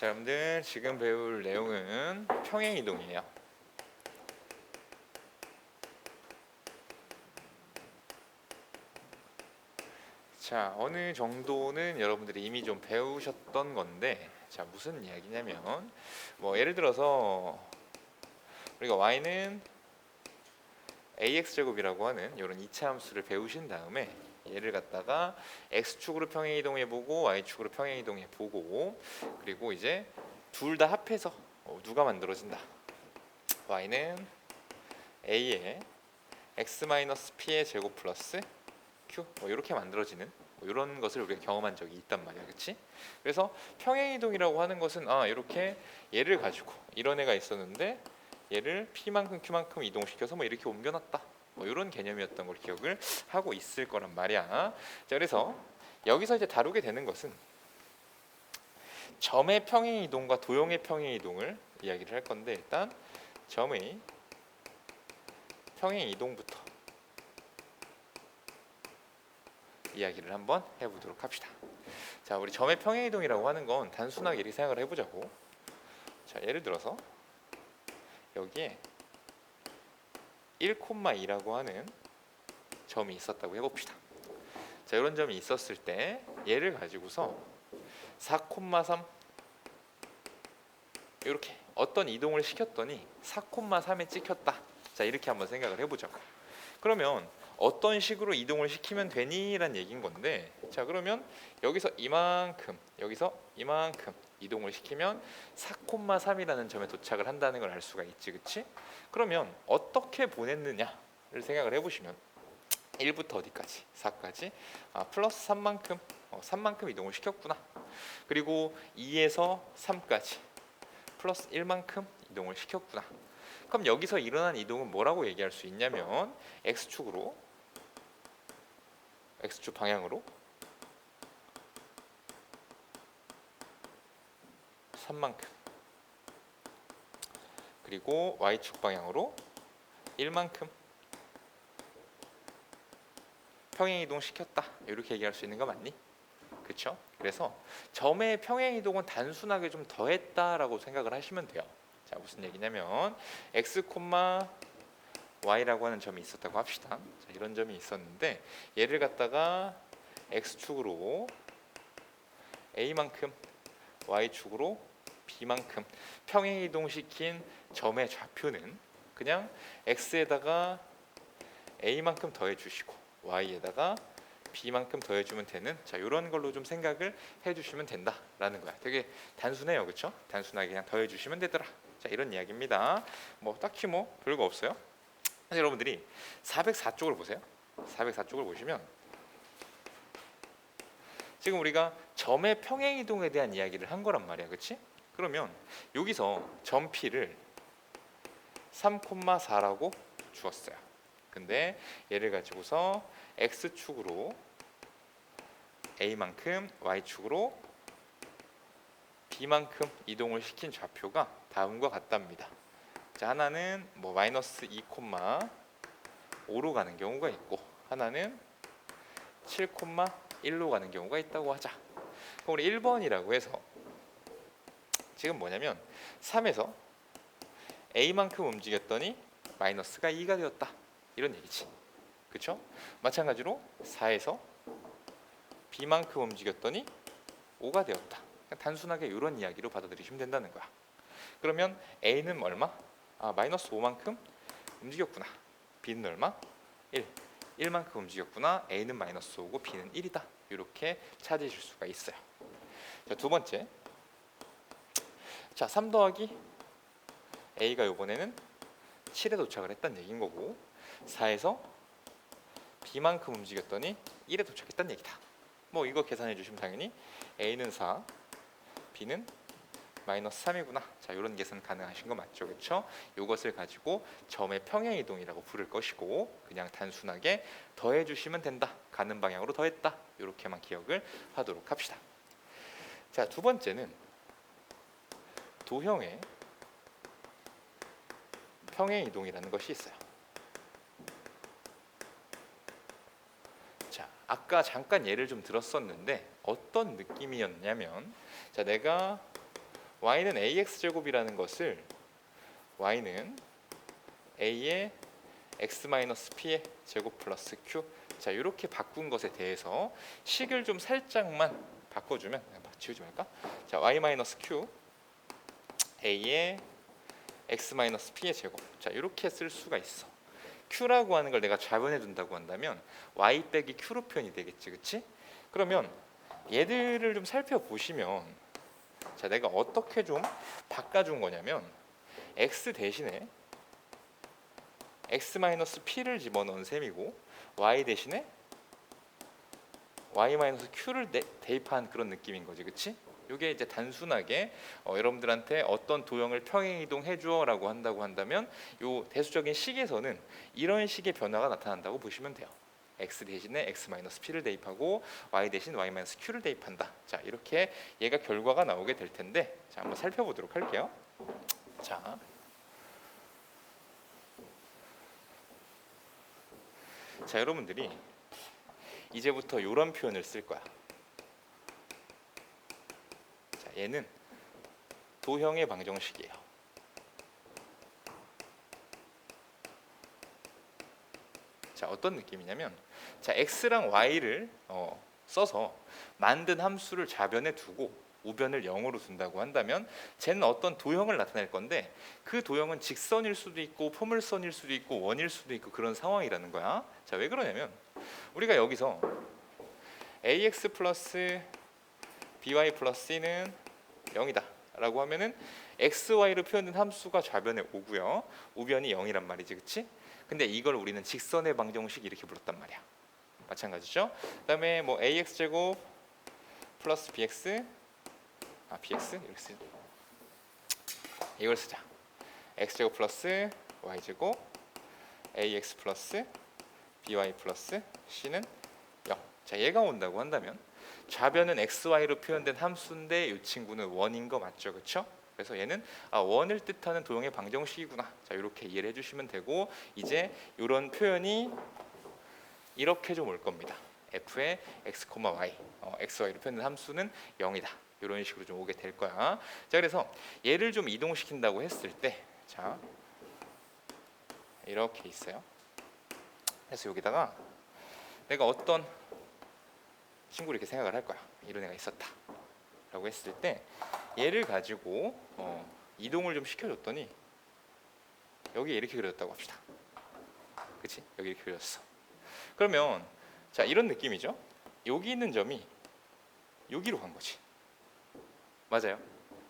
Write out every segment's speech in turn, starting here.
자, 여러분들 지금 배울 내용은 평행이동이에요. 자, 어느 정도는 여러분들이 이미 좀 배우셨던 건데, 자, 무슨 이야기냐면, 예를 들어서 우리가 y는 ax제곱이라고 하는 이런 이차 함수를 배우신 다음에 얘를 갖다가 x축으로 평행이동해보고 y축으로 평행이동해보고, 그리고 이제 둘 다 합해서 누가 만들어진다. y는 a의 x-p의 제곱 플러스 q 이렇게 만들어지는 이런 것을 우리가 경험한 적이 있단 말이야, 그렇지? 그래서 평행이동이라고 하는 것은 이렇게 얘를 가지고 이런 애가 있었는데 얘를 p만큼 q만큼 이동시켜서 이렇게 옮겨놨다, 이런 개념이었던 걸 기억을 하고 있을 거란 말이야. 자, 그래서 여기서 이제 다루게 되는 것은 점의 평행이동과 도형의 평행이동을 이야기를 할 건데, 일단 점의 평행이동부터 이야기를 한번 해보도록 합시다. 자, 우리 점의 평행이동이라고 하는 건 단순하게 이렇게 생각을 해보자고. 자, 예를 들어서 여기에 1,2라고 하는 점이 있었다고 해봅시다. 자, 이런 점이 있었을 때 얘를 가지고서 4,3 이렇게 어떤 이동을 시켰더니 4,3에 찍혔다. 자, 이렇게 한번 생각을 해보자고. 그러면 어떤 식으로 이동을 시키면 되니? 라는 얘기인 건데, 자, 그러면 여기서 이만큼, 여기서 이만큼 이동을 시키면 4,3이라는 점에 도착을 한다는 걸 알 수가 있지, 그치? 그러면 어떻게 보냈느냐를 생각을 해보시면 1부터 어디까지? 4까지 플러스 3만큼 3만큼 이동을 시켰구나. 그리고 2에서 3까지 플러스 1만큼 이동을 시켰구나. 그럼 여기서 일어난 이동은 뭐라고 얘기할 수 있냐면 x축으로, x축 방향으로 3만큼, 그리고 y축 방향으로 1만큼 평행이동 시켰다, 이렇게 얘기할 수 있는 거 맞니? 그렇죠? 그래서 점의 평행이동은 단순하게 좀 더했다라고 생각을 하시면 돼요. 자, 무슨 얘기냐면 x, y라고 하는 점이 있었다고 합시다. 자, 이런 점이 있었는데 얘를 갖다가 x축으로 a만큼, y축으로 b만큼 평행이동시킨 점의 좌표는 그냥 x에다가 a만큼 더해주시고 y에다가 b만큼 더해주면 되는, 자, 이런 걸로 좀 생각을 해주시면 된다라는 거야. 되게 단순해요, 그렇죠? 단순하게 그냥 더해주시면 되더라. 자, 이런 이야기입니다. 딱히 별거 없어요. 여러분들이 404쪽을 보세요. 404쪽을 보시면 지금 우리가 점의 평행이동에 대한 이야기를 한 거란 말이야, 그렇지? 그러면 여기서 점 P를 3,4라고 주었어요. 근데 얘를 가지고서 x축으로 a만큼, y축으로 b만큼 이동을 시킨 좌표가 다음과 같답니다. 자, 하나는 마이너스 2,5로 가는 경우가 있고, 하나는 7,1로 가는 경우가 있다고 하자. 그럼 우리 1번이라고 해서 지금 뭐냐면 3에서 a만큼 움직였더니 마이너스가 2가 되었다, 이런 얘기지. 그렇죠? 마찬가지로 4에서 b만큼 움직였더니 5가 되었다. 단순하게 이런 이야기로 받아들이시면 된다는 거야. 그러면 a는 얼마? 마이너스 5만큼 움직였구나. b는 얼마? 1. 1만큼 움직였구나. a는 마이너스 5고 b는 1이다. 이렇게 찾으실 수가 있어요. 자, 두 번째. 자, 3 더하기 a가 이번에는 7에 도착을 했다는 얘기인 거고, 4에서 b만큼 움직였더니 1에 도착했다는 얘기다. 이거 계산해 주시면 당연히 a는 4, b는 마이너스 3이구나. 자, 이런 계산 가능하신 거 맞죠? 그렇죠? 이것을 가지고 점의 평행이동이라고 부를 것이고, 그냥 단순하게 더해 주시면 된다. 가는 방향으로 더했다. 이렇게만 기억을 하도록 합시다. 자, 두 번째는 도형의 평행이동이라는 것이 있어요. 자, 아까 잠깐 예를 좀 들었었는데 어떤 느낌이었냐면, 자, 내가 y는 ax제곱이라는 것을 y는 a의 x-p의 제곱 플러스 q, 자 이렇게 바꾼 것에 대해서 식을 좀 살짝만 바꿔주면, 지우지 말까? 자 y-q a의 x-p의 제곱, 자 이렇게 쓸 수가 있어. q라고 하는 걸 내가 좌변에 둔다고 한다면 y 빼기 q로 표현이 되겠지, 그치? 그러면 얘들을 좀 살펴보시면, 자 내가 어떻게 좀 바꿔준 거냐면 x 대신에 x-p를 집어넣은 셈이고 y 대신에 y-q를 대입한 그런 느낌인 거지, 그치? 이게 이제 단순하게 여러분들한테 어떤 도형을 평행 이동해 주어라고 한다고 한다면 요 대수적인 식에서는 이런 식의 변화가 나타난다고 보시면 돼요. x 대신에 x-p를 대입하고 y 대신 y-q를 대입한다. 자 이렇게 얘가 결과가 나오게 될 텐데, 자 한번 살펴보도록 할게요. 자 여러분들이 이제부터 이런 표현을 쓸 거야. 자, 얘는 도형의 방정식이에요. 자, 어떤 느낌이냐면, 자 x랑 y를 써서 만든 함수를 좌변에 두고 우변을 0으로 둔다고 한다면 쟤는 어떤 도형을 나타낼 건데, 그 도형은 직선일 수도 있고 포물선일 수도 있고 원일 수도 있고 그런 상황이라는 거야. 자, 왜 그러냐면 우리가 여기서 ax 플러스 by 플러스 c는 0이다 라고 하면은 xy로 표현된 함수가 좌변에 오고요, 우변이 0이란 말이지, 그치? 근데 이걸 우리는 직선의 방정식 이렇게 불렀단 말이야. 마찬가지죠. 그 다음에 뭐 ax 제곱 플러스 bx bx 이렇게 쓰 이걸 쓰자. x 제곱 플러스 y 제곱 ax 플러스 by 플러스 c는 0. 자 얘가 온다고 한다면 좌변은 xy로 표현된 함수인데 이 친구는 원인 거 맞죠, 그렇죠? 그래서 얘는 원을 뜻하는 도형의 방정식이구나. 자 이렇게 이해를 해주시면 되고, 이제 이런 표현이 이렇게 좀 올 겁니다. f의 x, y, xy로 표현된 함수는 0이다. 이런 식으로 좀 오게 될 거야. 자 그래서 얘를 좀 이동시킨다고 했을 때, 자 이렇게 있어요. 그래서 여기다가 내가 어떤 친구를 이렇게 생각을 할 거야. 이런 애가 있었다 라고 했을 때 얘를 가지고 이동을 좀 시켜줬더니 여기 이렇게 그려졌다고 합시다. 그치? 여기 이렇게 그려졌어. 그러면 자 이런 느낌이죠. 여기 있는 점이 여기로 간 거지. 맞아요.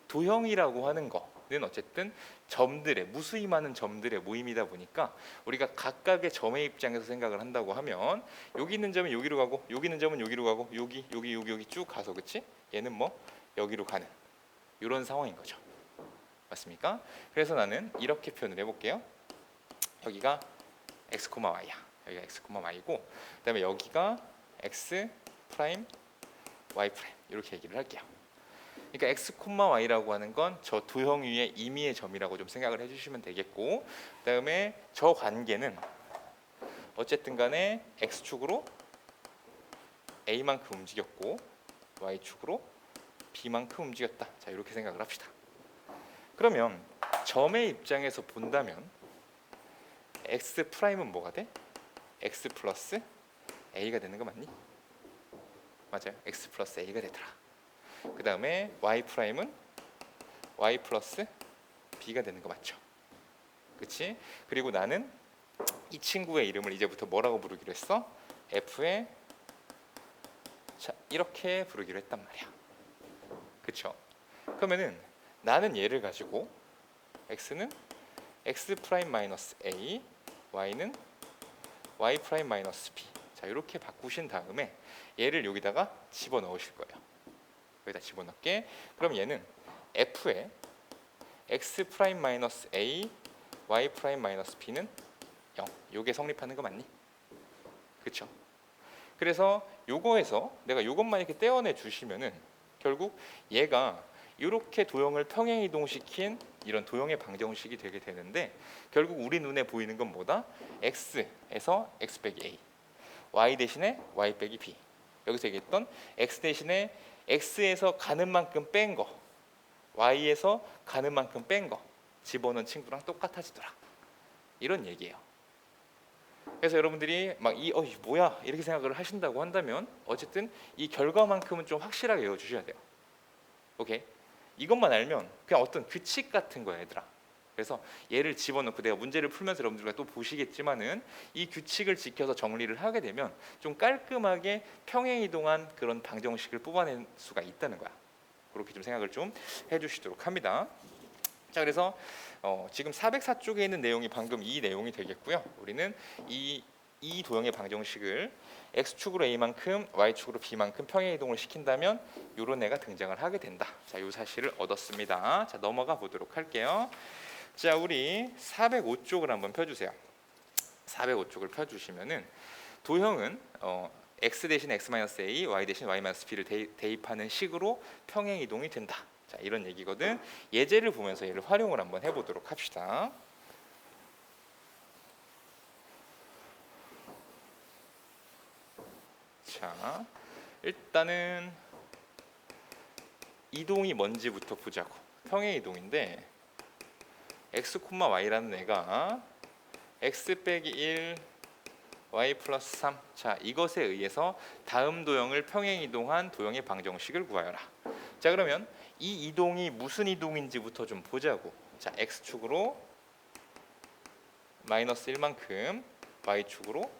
도형이라고 하는 거는 어쨌든 점들의, 무수히 많은 점들의 모임이다 보니까 우리가 각각의 점의 입장에서 생각을 한다고 하면 여기 있는 점은 여기로 가고 여기 있는 점은 여기로 가고 여기 쭉 가서, 그치? 얘는 뭐 여기로 가는 이런 상황인 거죠. 맞습니까? 그래서 나는 이렇게 표현을 해볼게요. 여기가 x, y야. 여기가 x, y고, 그다음에 여기가 x 프라임, y 프라임 이렇게 얘기를 할게요. 그러니까 x, y라고 하는 건 저 도형 위의 임의의 점이라고 좀 생각을 해주시면 되겠고, 그다음에 저 관계는 어쨌든 간에 x축으로 a만큼 움직였고 y축으로 b만큼 움직였다. 자 이렇게 생각을 합시다. 그러면 점의 입장에서 본다면 x 프라임은 뭐가 돼? x 플러스 a가 되는 거 맞니? 맞아요. x 플러스 a가 되더라. 그 다음에 y 프라임은 y 플러스 b가 되는 거 맞죠? 그치? 그리고 나는 이 친구의 이름을 이제부터 뭐라고 부르기로 했어? f의, 자 이렇게 부르기로 했단 말이야. 그쵸? 그러면은 나는 얘를 가지고 x는 x 프라임 마이너스 a, y는 y 프라임 마이너스 b, 자 이렇게 바꾸신 다음에 얘를 여기다가 집어넣으실 거예요. 여기다 집어넣게. 그럼 얘는 f의 x 프라임 마이너스 a, y 프라임 마이너스 b는 0. 요게 성립하는 거 맞니? 그쵸? 그래서 요거에서 내가 요것만 이렇게 떼어내 주시면은 결국 얘가 이렇게 도형을 평행 이동시킨 이런 도형의 방정식이 되게 되는데, 결국 우리 눈에 보이는 건 뭐다? x에서 x 빼기 a, y 대신에 y 빼기 b. 여기서 얘기했던 x 대신에 x에서 가는 만큼 뺀 거, y에서 가는 만큼 뺀 거 집어넣은 친구랑 똑같아지더라. 이런 얘기예요. 그래서 여러분들이 막 뭐야 이렇게 생각을 하신다고 한다면 어쨌든 이 결과만큼은 좀 확실하게 외워주셔야 돼요. 오케이? 이것만 알면 그냥 어떤 규칙 같은 거야 얘들아. 그래서 얘를 집어넣고 내가 문제를 풀면서 여러분들과 또 보시겠지만은 이 규칙을 지켜서 정리를 하게 되면 좀 깔끔하게 평행이동한 그런 방정식을 뽑아낼 수가 있다는 거야. 그렇게 좀 생각을 좀 해주시도록 합니다. 자, 그래서 지금 404쪽에 있는 내용이 방금 이 내용이 되겠고요. 우리는 이 도형의 방정식을 x축으로 a만큼 y축으로 b만큼 평행이동을 시킨다면 이런 애가 등장을 하게 된다. 자, 이 사실을 얻었습니다. 자, 넘어가 보도록 할게요. 자, 우리 405쪽을 한번 펴주세요. 405쪽을 펴주시면은 도형은 x 대신 x-a, y 대신 y-b를 대입하는 식으로 평행이동이 된다. 자, 이런 얘기거든. 예제를 보면서 얘를 활용을 한번 해보도록 합시다. 자, 일단은 이동이 뭔지부터 보자고. 평행이동인데 x, y라는 애가 x 빼기 1 y 플러스 3. 자, 이것에 의해서 다음 도형을 평행이동한 도형의 방정식을 구하여라. 자, 그러면 이 이동이 무슨 이동인지부터 좀 보자고. 자, x축으로 마이너스 1만큼 y축으로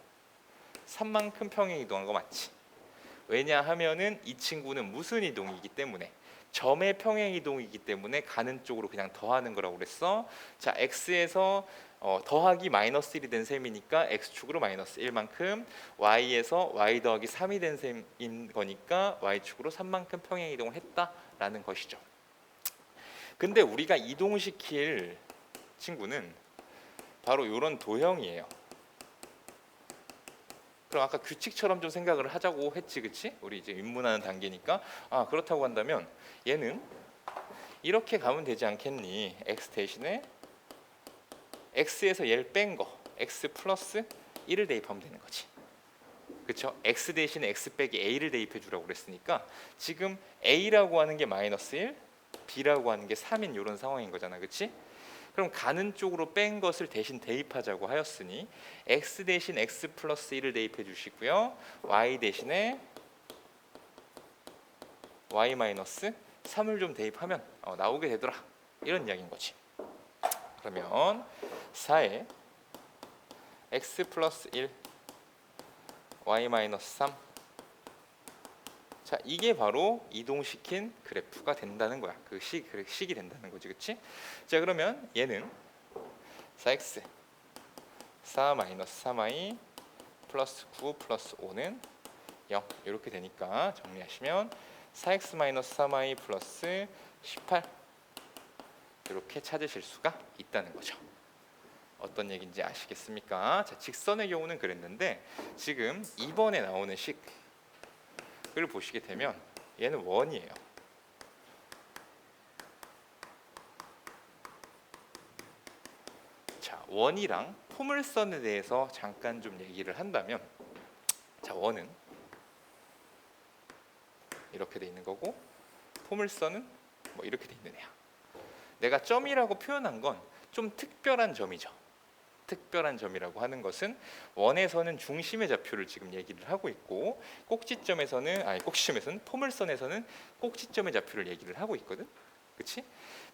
3만큼 평행이동한 거 맞지? 왜냐하면은 이 친구는 무슨 이동이기 때문에 점의 평행이동이기 때문에 가는 쪽으로 그냥 더하는 거라고 그랬어. 자, x에서 더하기 마이너스 1이 된 셈이니까 x축으로 마이너스 1만큼, y에서 y 더하기 3이 된 셈인 거니까 y축으로 3만큼 평행이동을 했다라는 것이죠. 근데 우리가 이동시킬 친구는 바로 이런 도형이에요. 그럼 아까 규칙처럼 좀 생각을 하자고 했지, 그치? 우리 이제 입문하는 단계니까. 아, 그렇다고 한다면 얘는 이렇게 가면 되지 않겠니? x 대신에 x에서 얘를 뺀 거 x 플러스 1을 대입하면 되는 거지. 그렇죠? x 대신에 x 빼기 a를 대입해 주라고 그랬으니까 지금 a라고 하는 게 마이너스 1, b라고 하는 게 3인 이런 상황인 거잖아, 그렇지? 그럼 가는 쪽으로 뺀 것을 대신 대입하자고 하였으니 x 대신 x 플러스 1을 대입해 주시고요. y 대신에 y 마이너스 3을 좀 대입하면 나오게 되더라. 이런 이야기인 거지. 그러면 4에 x 플러스 1 y 마이너스 3. 자, 이게 바로 이동시킨 그래프가 된다는 거야. 그 식이 된다는 거지, 그렇지? 자, 그러면 얘는 4x 4 마이너스 3y 플러스 9 플러스 5는 0 이렇게 되니까 정리하시면 4x 마이너스 3y 플러스 18 이렇게 찾으실 수가 있다는 거죠. 어떤 얘기인지 아시겠습니까? 자, 직선의 경우는 그랬는데 지금 2번에 나오는 식을 보시게 되면 얘는 원이에요. 자, 원이랑 포물선에 대해서 잠깐 좀 얘기를 한다면, 자, 원은 이렇게 돼 있는 거고 포물선은 뭐 이렇게 돼 있는 애야. 내가 점이라고 표현한 건 좀 특별한 점이죠. 특별한 점이라고 하는 것은 원에서는 중심의 좌표를 지금 얘기를 하고 있고 꼭지점에서는 포물선에서는 꼭지점의 좌표를 얘기를 하고 있거든. 그렇지?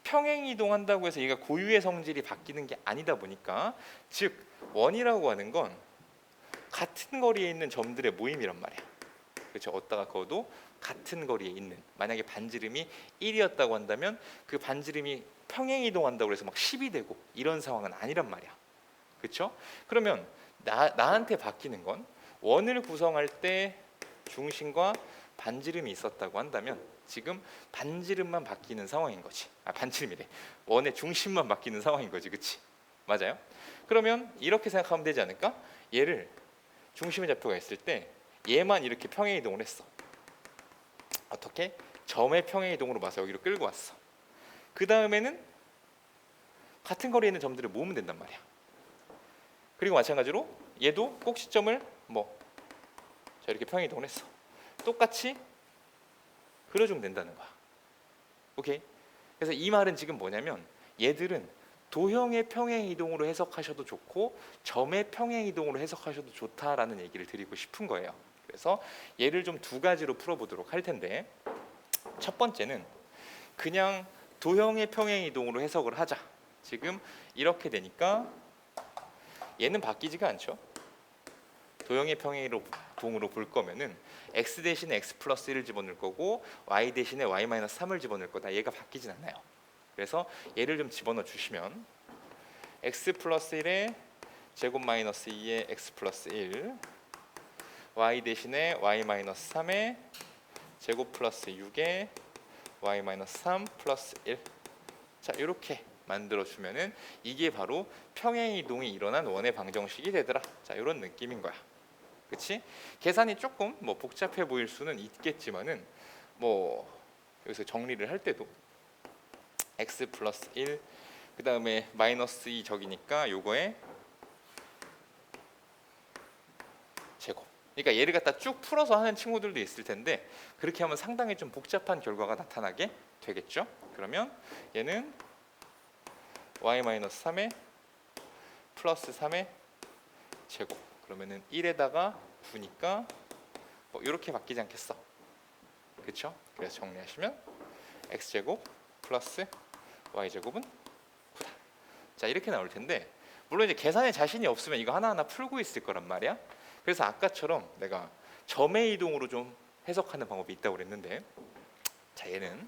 평행 이동한다고 해서 얘가 고유의 성질이 바뀌는 게 아니다 보니까, 즉 원이라고 하는 건 같은 거리에 있는 점들의 모임이란 말이야. 그렇죠? 어디다가 그어도 같은 거리에 있는, 만약에 반지름이 1이었다고 한다면 그 반지름이 평행 이동한다고 해서 막 10이 되고 이런 상황은 아니란 말이야. 그렇죠? 그러면 나한테 바뀌는 건 원을 구성할 때 중심과 반지름이 있었다고 한다면 지금 반지름만 바뀌는 상황인 거지. 반지름이래. 원의 중심만 바뀌는 상황인 거지, 그렇지? 맞아요? 그러면 이렇게 생각하면 되지 않을까? 얘를 중심의 좌표가 있을 때 얘만 이렇게 평행 이동을 했어. 어떻게? 점의 평행 이동으로 봐서 여기로 끌고 왔어. 그 다음에는 같은 거리에 있는 점들을 모으면 된단 말이야. 그리고 마찬가지로 얘도 꼭지점을 자, 이렇게 평행 이동을 했어. 똑같이 그려주면 된다는 거야. 오케이? 그래서 이 말은 지금 뭐냐면 얘들은 도형의 평행 이동으로 해석하셔도 좋고 점의 평행 이동으로 해석하셔도 좋다라는 얘기를 드리고 싶은 거예요. 그래서 얘를 좀 두 가지로 풀어보도록 할 텐데, 첫 번째는 그냥 도형의 평행 이동으로 해석을 하자. 지금 이렇게 되니까 얘는 바뀌지가 않죠. 도형의 평행 이동으로 볼 거면은 x 대신에 x 플러스 1을 집어넣을 거고 y 대신에 y 마이너스 3을 집어넣을 거다. 얘가 바뀌진 않아요. 그래서 얘를 좀 집어넣어 주시면 x 플러스 1에 제곱 마이너스 2에 x 플러스 1, y 대신에 y 마이너스 3에 제곱 플러스 6에 y 마이너스 3 플러스 1. 자, 이렇게 만들어 주면은 이게 바로 평행 이동이 일어난 원의 방정식이 되더라. 자, 이런 느낌인 거야. 그렇지? 계산이 조금 뭐 복잡해 보일 수는 있겠지만은 뭐 여기서 정리를 할 때도 x 플러스 1, 그 다음에 마이너스 2 적이니까 요거에 제곱. 그러니까 얘를 갖다 쭉 풀어서 하는 친구들도 있을 텐데 그렇게 하면 상당히 좀 복잡한 결과가 나타나게 되겠죠. 그러면 얘는 y 마이너스 3에 플러스 3의 제곱. 그러면은 1에다가 9니까 뭐 이렇게 바뀌지 않겠어. 그렇죠? 그래서 정리하시면 x 제곱 플러스 y 제곱은 9다. 자, 이렇게 나올 텐데 물론 이제 계산에 자신이 없으면 이거 하나하나 풀고 있을 거란 말이야. 그래서 아까처럼 내가 점의 이동으로 좀 해석하는 방법이 있다고 그랬는데, 자, 얘는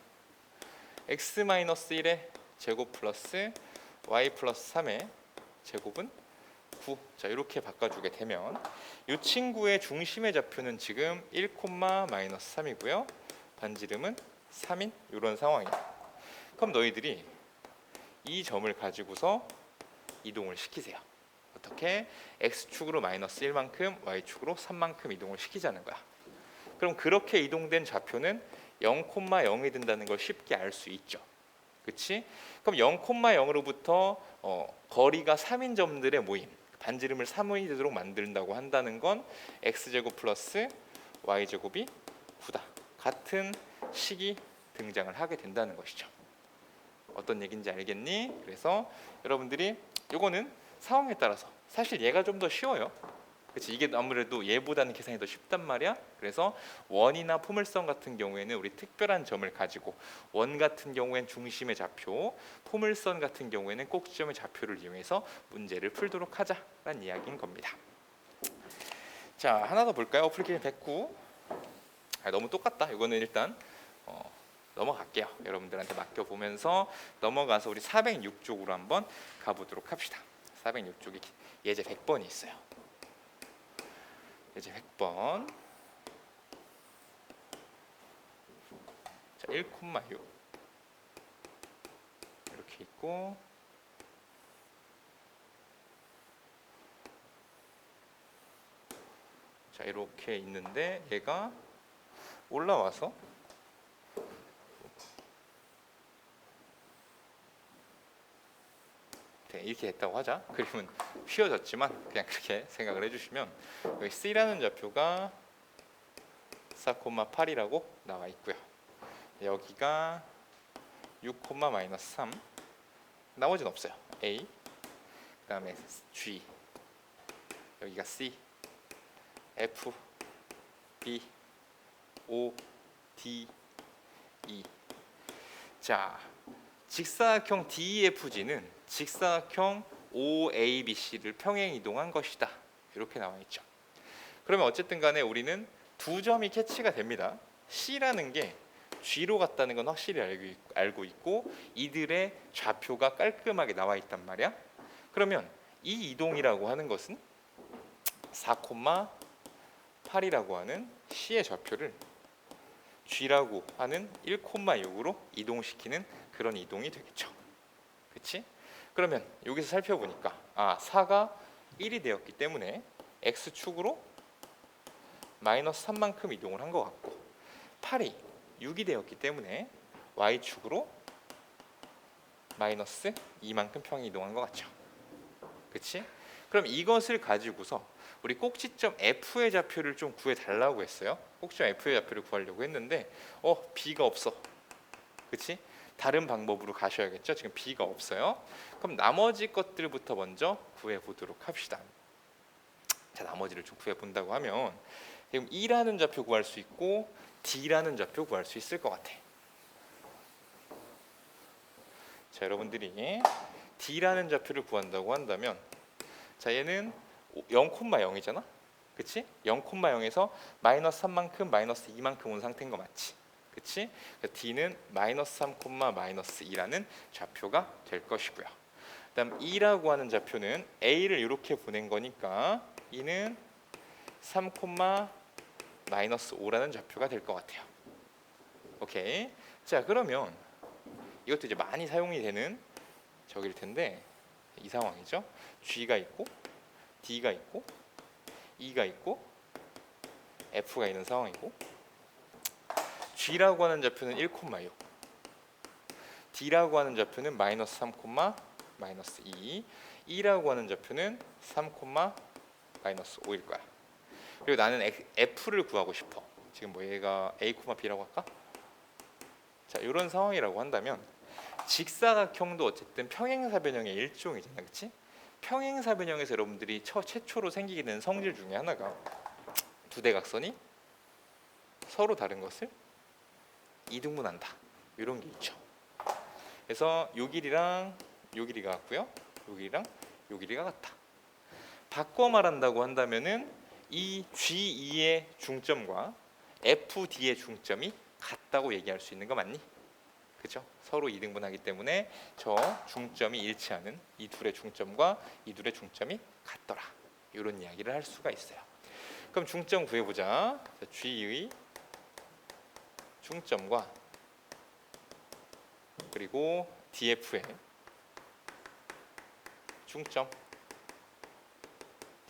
x 마이너스 1의 제곱 플러스 y 플러스 3의 제곱은 9. 자, 이렇게 바꿔주게 되면 이 친구의 중심의 좌표는 지금 1, 마이너스 3이고요. 반지름은 3인 이런 상황이야. 그럼 너희들이 이 점을 가지고서 이동을 시키세요. 어떻게? x축으로 마이너스 1만큼 y축으로 3만큼 이동을 시키자는 거야. 그럼 그렇게 이동된 좌표는 0,0이 된다는 걸 쉽게 알 수 있죠. 그렇지? 그럼 0,0으로부터 거리가 3인 점들의 모임, 반지름을 3이 되도록 만든다고 한다는 건 x제곱 플러스 y제곱이 9다. 같은 식이 등장을 하게 된다는 것이죠. 어떤 얘기인지 알겠니? 그래서 여러분들이 요거는 상황에 따라서 사실 얘가 좀 더 쉬워요. 그렇지? 이게 아무래도 얘보다는 계산이 더 쉽단 말이야. 그래서 원이나 포물선 같은 경우에는 우리 특별한 점을 가지고, 원 같은 경우에는 중심의 좌표, 포물선 같은 경우에는 꼭지점의 좌표를 이용해서 문제를 풀도록 하자라는 이야기인 겁니다. 자, 하나 더 볼까요? 어플리케이션 109. 너무 똑같다. 이거는 일단 넘어갈게요. 여러분들한테 맡겨보면서 넘어가서 우리 406쪽으로 한번 가보도록 합시다. 406쪽이 예제 100번이 있어요. 예제 100번. 자, 1,6 이렇게 있고, 자, 이렇게 있는데 얘가 올라와서 이렇게 했다고 하자. 그림은 휘어졌지만 그냥 그렇게 생각을 해주시면 여기 C라는 좌표가 4,8이라고 나와 있고요. 여기가 6, 마이너스 3. 나머지는 없어요. A, 그다음에 G, 여기가 C, F, B, O, D, E. 자, 직사각형 DEFG는 직사각형 OABC를 평행 이동한 것이다. 이렇게 나와 있죠. 그러면 어쨌든 간에 우리는 두 점이 캐치가 됩니다. C라는 게 G로 갔다는 건 확실히 알고 있고 이들의 좌표가 깔끔하게 나와 있단 말이야. 그러면 이 이동이라고 하는 것은 4,8이라고 하는 C의 좌표를 G라고 하는 1,6으로 이동시키는 그런 이동이 되겠죠. 그렇지? 그러면 여기서 살펴보니까 4가 1이 되었기 때문에 X축으로 마이너스 3만큼 이동을 한 것 같고, 8이 6이 되었기 때문에 Y축으로 마이너스 2만큼 평행 이동한 것 같죠. 그렇지? 그럼 이것을 가지고서 우리 꼭지점 F의 좌표를 좀 구해달라고 했어요. 꼭지점 F의 좌표를 구하려고 했는데 B가 없어. 그렇지? 다른 방법으로 가셔야겠죠. 지금 b가 없어요. 그럼 나머지 것들부터 먼저 구해보도록 합시다. 자, 나머지를 좀 구해본다고 하면 지금 E라는 좌표 구할 수 있고 D라는 좌표 구할 수 있을 것 같아. 자, 여러분들이 D라는 좌표를 구한다고 한다면 자, 얘는 0,0이잖아. 그치? 0,0에서 마이너스 3만큼 마이너스 2만큼 온 상태인 거 맞지? 그치? D는 마이너스 3, 마이너스 2라는 좌표가 될 것이고요. 그 다음 E라고 하는 좌표는 A를 이렇게 보낸 거니까 E는 3, 마이너스 5라는 좌표가 될 것 같아요. 오케이. 자, 그러면 이것도 이제 많이 사용이 되는 저길 텐데 이 상황이죠. G가 있고 D가 있고 E가 있고 F가 있는 상황이고 G라고 하는 좌표는 1,6 D라고 하는 좌표는 마이너스 3, 마이너스 2 E라고 하는 좌표는 3, 마이너스 5일 거야. 그리고 나는 F를 구하고 싶어. 지금 뭐 얘가 A, B라고 할까? 자, 이런 상황이라고 한다면 직사각형도 어쨌든 평행사변형의 일종이잖아, 그렇지? 평행사변형에서 여러분들이 최초로 생기게 되는 성질 중에 하나가 두 대각선이 서로 다른 것을 이등분한다. 이런 게 있죠. 그래서 요 길이랑 요 길이가 같고요. 요 길이랑 요 길이가 같다. 바꿔 말한다고 한다면은 이 G2의 중점과 FD의 중점이 같다고 얘기할 수 있는 거 맞니? 그죠? 서로 이등분하기 때문에 저 중점이 일치하는 이 둘의 중점과 이 둘의 중점이 같더라. 이런 이야기를 할 수가 있어요. 그럼 중점 구해보자. G의 중점과 그리고 DF의 중점.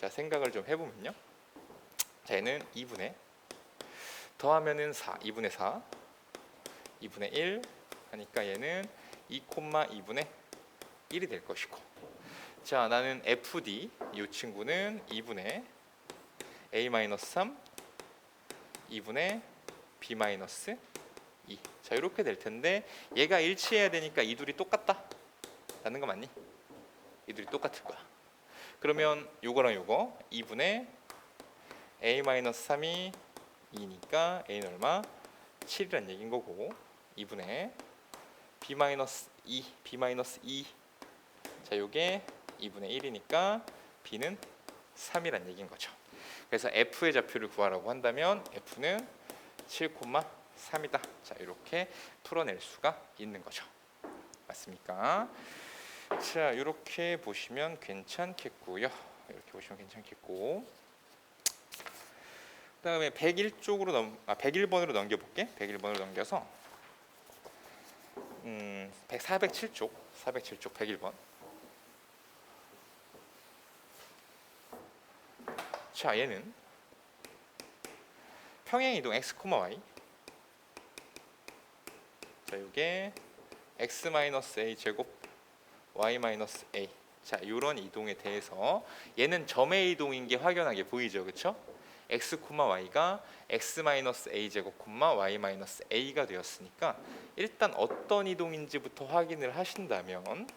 자, 생각을 좀 해보면요. 자, 얘는 2분의 더하면은 4, 2분의 4, 2분의 1 하니까 얘는 2,2분의 1이 될 것이고, 자, 나는 FD 이 친구는 2분의 A-3, 2분의 B-2. 자, 이렇게 될 텐데 얘가 일치해야 되니까 이 둘이 똑같다 라는 거 맞니? 이 둘이 똑같을 거야. 그러면 요거랑 요거 2분의 A-3이 2니까 A는 얼마? 7이란 얘기인 거고, 2분의 B-2, B-2. 자, 요게 2분의 1이니까 B는 3이란 얘기인 거죠. 그래서 F의 좌표를 구하라고 한다면 F는 7,3이다. 자, 이렇게 풀어낼 수가 있는 거죠. 맞습니까? 자, 이렇게 보시면 괜찮겠고요. 이렇게 보시면 괜찮겠고, 그다음에 101쪽으로 101번으로 넘겨볼게. 101번으로 넘겨서 407쪽 101번. 자, 얘는 평행이동 x, y. 자, 이게 x-a 제곱 y-a. 자, 이런 이동에 대해서 얘는 점의 이동인 게 확연하게 보이죠, 그렇죠? x, y가 x-a 제곱, y-a가 되었으니까 일단 어떤 이동인지부터 확인을 하신다면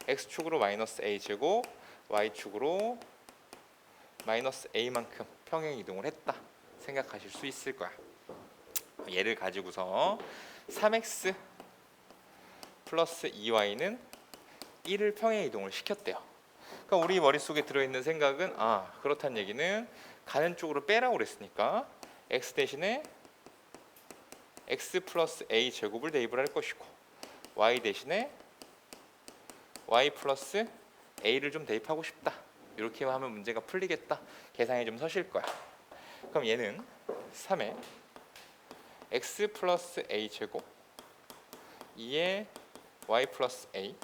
x축으로 마이너스 a 제곱, y축으로 마이너스 a만큼 평행 이동을 했다 생각하실 수 있을 거야. 얘를 가지고서 3x 플러스 2y는 1을 평행 이동을 시켰대요. 그러니까 우리 머릿속에 들어있는 생각은 그렇다는 얘기는 가는 쪽으로 빼라고 그랬으니까 x 대신에 x 플러스 a 제곱을 대입을 할 것이고, y 대신에 y 플러스 a를 좀 대입하고 싶다. 이렇게 하면 문제가 풀리겠다. 계산이 좀 서실 거야. 그럼 얘는 3에 x 플러스 a 제곱 2에 y 플러스 a,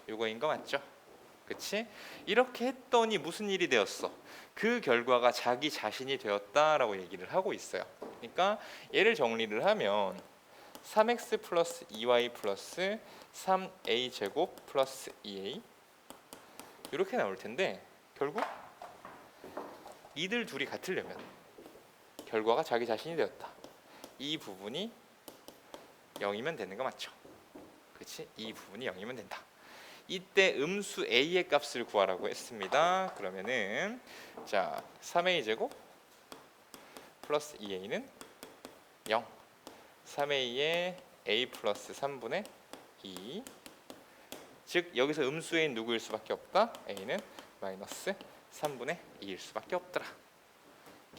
이거인 거 맞죠? 그치? 이렇게 했더니 무슨 일이 되었어? 그 결과가 자기 자신이 되었다라고 얘기를 하고 있어요. 그러니까 얘를 정리를 하면 3x 플러스 2y 플러스 3a 제곱 플러스 2a 이렇게 나올 텐데, 결국 이들 둘이 같으려면 결과가 자기 자신이 되었다. 이 부분이 0이면 되는 거 맞죠? 그치? 이 부분이 0이면 된다. 이때 음수 a의 값을 구하라고 했습니다. 그러면은 자 3a 제곱 플러스 2a는 0. 3a에 a 플러스 3분의 2. 즉 여기서 음수 a는 누구일 수밖에 없다? a는 마이너스 3분의 2일 수밖에 없더라.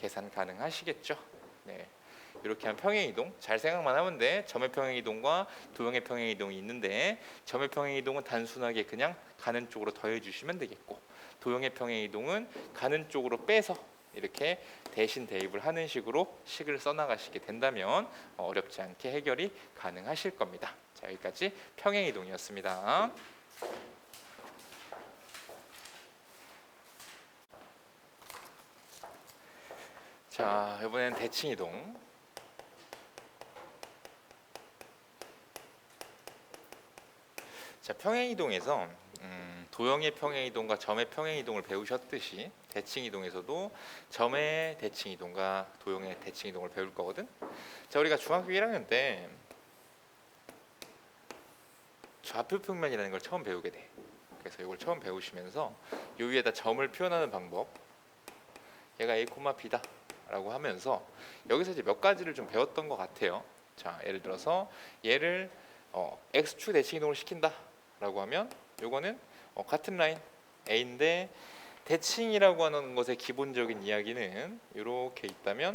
계산 가능하시겠죠? 네. 이렇게 한 평행이동 잘 생각만 하면 돼. 점의 평행이동과 도형의 평행이동이 있는데 점의 평행이동은 단순하게 그냥 가는 쪽으로 더해 주시면 되겠고 도형의 평행이동은 가는 쪽으로 빼서 이렇게 대신 대입을 하는 식으로 식을 써나가시게 된다면 어렵지 않게 해결이 가능하실 겁니다. 자, 여기까지 평행이동이었습니다. 자, 이번엔 대칭이동. 자, 평행이동에서 도형의 평행이동과 점의 평행이동을 배우셨듯이 대칭이동에서도 점의 대칭이동과 도형의 대칭이동을 배울 거거든. 자, 우리가 중학교 1학년 때 좌표평면이라는 걸 처음 배우게 돼. 그래서 이걸 처음 배우시면서 요 위에다 점을 표현하는 방법, 얘가 a, b다 라고 하면서 여기서 이제 몇 가지를 좀 배웠던 것 같아요. 자, 예를 들어서 얘를 x축 대칭이동을 시킨다 라고 하면 요거는 같은 라인 a인데 대칭이라고 하는 것의 기본적인 이야기는 이렇게 있다면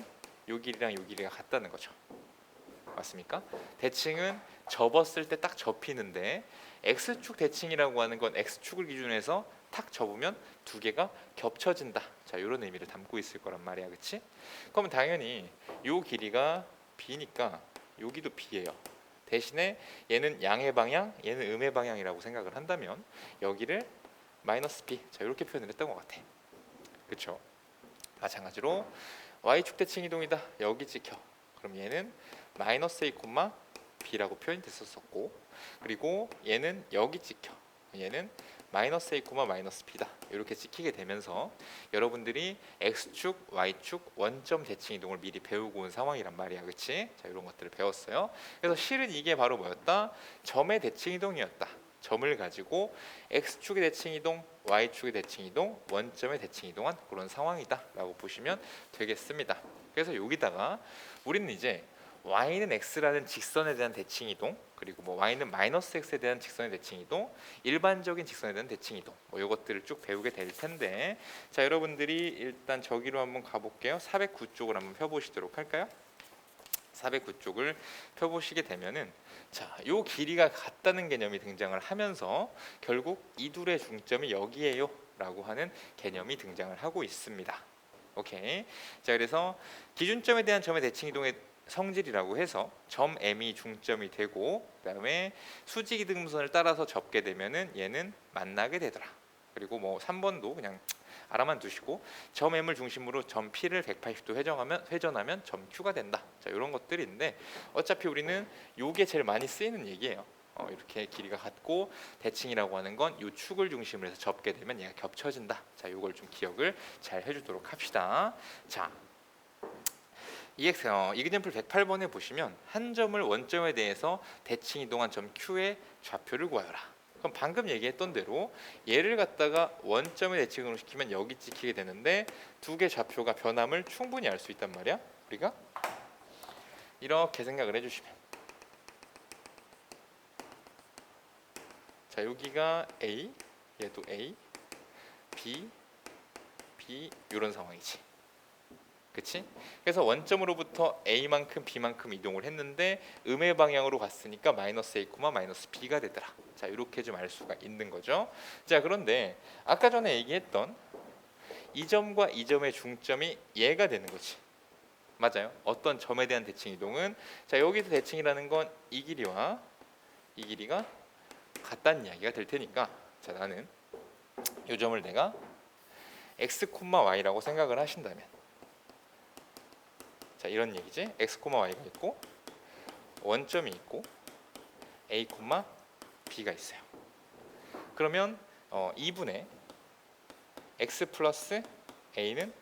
요 길이랑 요 길이가 같다는 거죠. 맞습니까? 대칭은 접었을 때 딱 접히는데 x축 대칭이라고 하는 건 x축을 기준으로 해서 탁 접으면 두 개가 겹쳐진다. 자, 이런 의미를 담고 있을 거란 말이야. 그치? 그러면 당연히 요 길이가 b니까 여기도 b예요. 대신에 얘는 양의 방향, 얘는 음의 방향이라고 생각을 한다면 여기를 마이너스 b, 자 이렇게 표현을 했던 것 같아. 그렇죠? 마찬가지로 y축 대칭 이동이다. 여기 찍혀. 그럼 얘는 마이너스 a, b라고 표현됐었고, 그리고 얘는 여기 찍혀. 얘는 마이너스 a, 마이너스 b다. 이렇게 찍히게 되면서 여러분들이 x축, y축 원점 대칭 이동을 미리 배우고 온 상황이란 말이야. 그치? 자, 이런 것들을 배웠어요. 그래서 실은 이게 바로 뭐였다? 점의 대칭 이동이었다. 점을 가지고 x축의 대칭 이동, y축의 대칭 이동, 원점의 대칭 이동한 그런 상황이다 라고 보시면 되겠습니다. 그래서 여기다가 우리는 이제 y는 x라는 직선에 대한 대칭 이동, 그리고 뭐 y는 마이너스 x에 대한 직선의 대칭 이동, 일반적인 직선에 대한 대칭 이동, 뭐 이것들을 쭉 배우게 될 텐데, 자 여러분들이 일단 저기로 한번 가볼게요. 409쪽을 한번 펴보시도록 할까요? 409쪽을 펴보시게 되면은 자, 요 길이가 같다는 개념이 등장을 하면서 결국 이 둘의 중점이 여기에요 라고 하는 개념이 등장을 하고 있습니다. 오케이. 자, 그래서 기준점에 대한 점의 대칭 이동의 성질이라고 해서 점 M이 중점이 되고 그다음에 수직이등분선을 따라서 접게 되면은 얘는 만나게 되더라. 그리고 뭐 3번도 그냥 알아만 두시고 점 M을 중심으로 점 P를 180도 회전하면 점 Q가 된다. 자, 이런 것들인데 어차피 우리는 요게 제일 많이 쓰이는 얘기예요. 이렇게 길이가 같고 대칭이라고 하는 건 요 축을 중심으로 해서 접게 되면 얘가 겹쳐진다. 자, 요걸 좀 기억을 잘 해주도록 합시다. 자, 이그젠플 108번에 보시면 한 점을 원점에 대해서 대칭 이동한 점 Q의 좌표를 구하여라. 그럼 방금 얘기했던 대로 얘를 갖다가 원점에 대칭으로 시키면 여기 찍히게 되는데 두 개 좌표가 변함을 충분히 알 수 있단 말이야. 우리가 이렇게 생각을 해주시면 자, 여기가 A, 얘도 A, B, B 이런 상황이지. 그치? 그래서 원점으로부터 A만큼 B만큼 이동을 했는데 음의 방향으로 갔으니까 마이너스 A, 마이너스 B가 되더라. 자, 이렇게 좀 알 수가 있는 거죠. 자, 그런데 아까 전에 얘기했던 이 점과 이 점의 중점이 얘가 되는 거지. 맞아요. 어떤 점에 대한 대칭 이동은 자, 여기서 대칭이라는 건 이 길이와 이 길이가 같다는 이야기가 될 테니까 자, 나는 이 점을 내가 x, y라고 생각을 하신다면 자, 이런 얘기지. x, y가 있고 원점이 있고 a, b가 있어요. 그러면 2분의 x 플러스 a는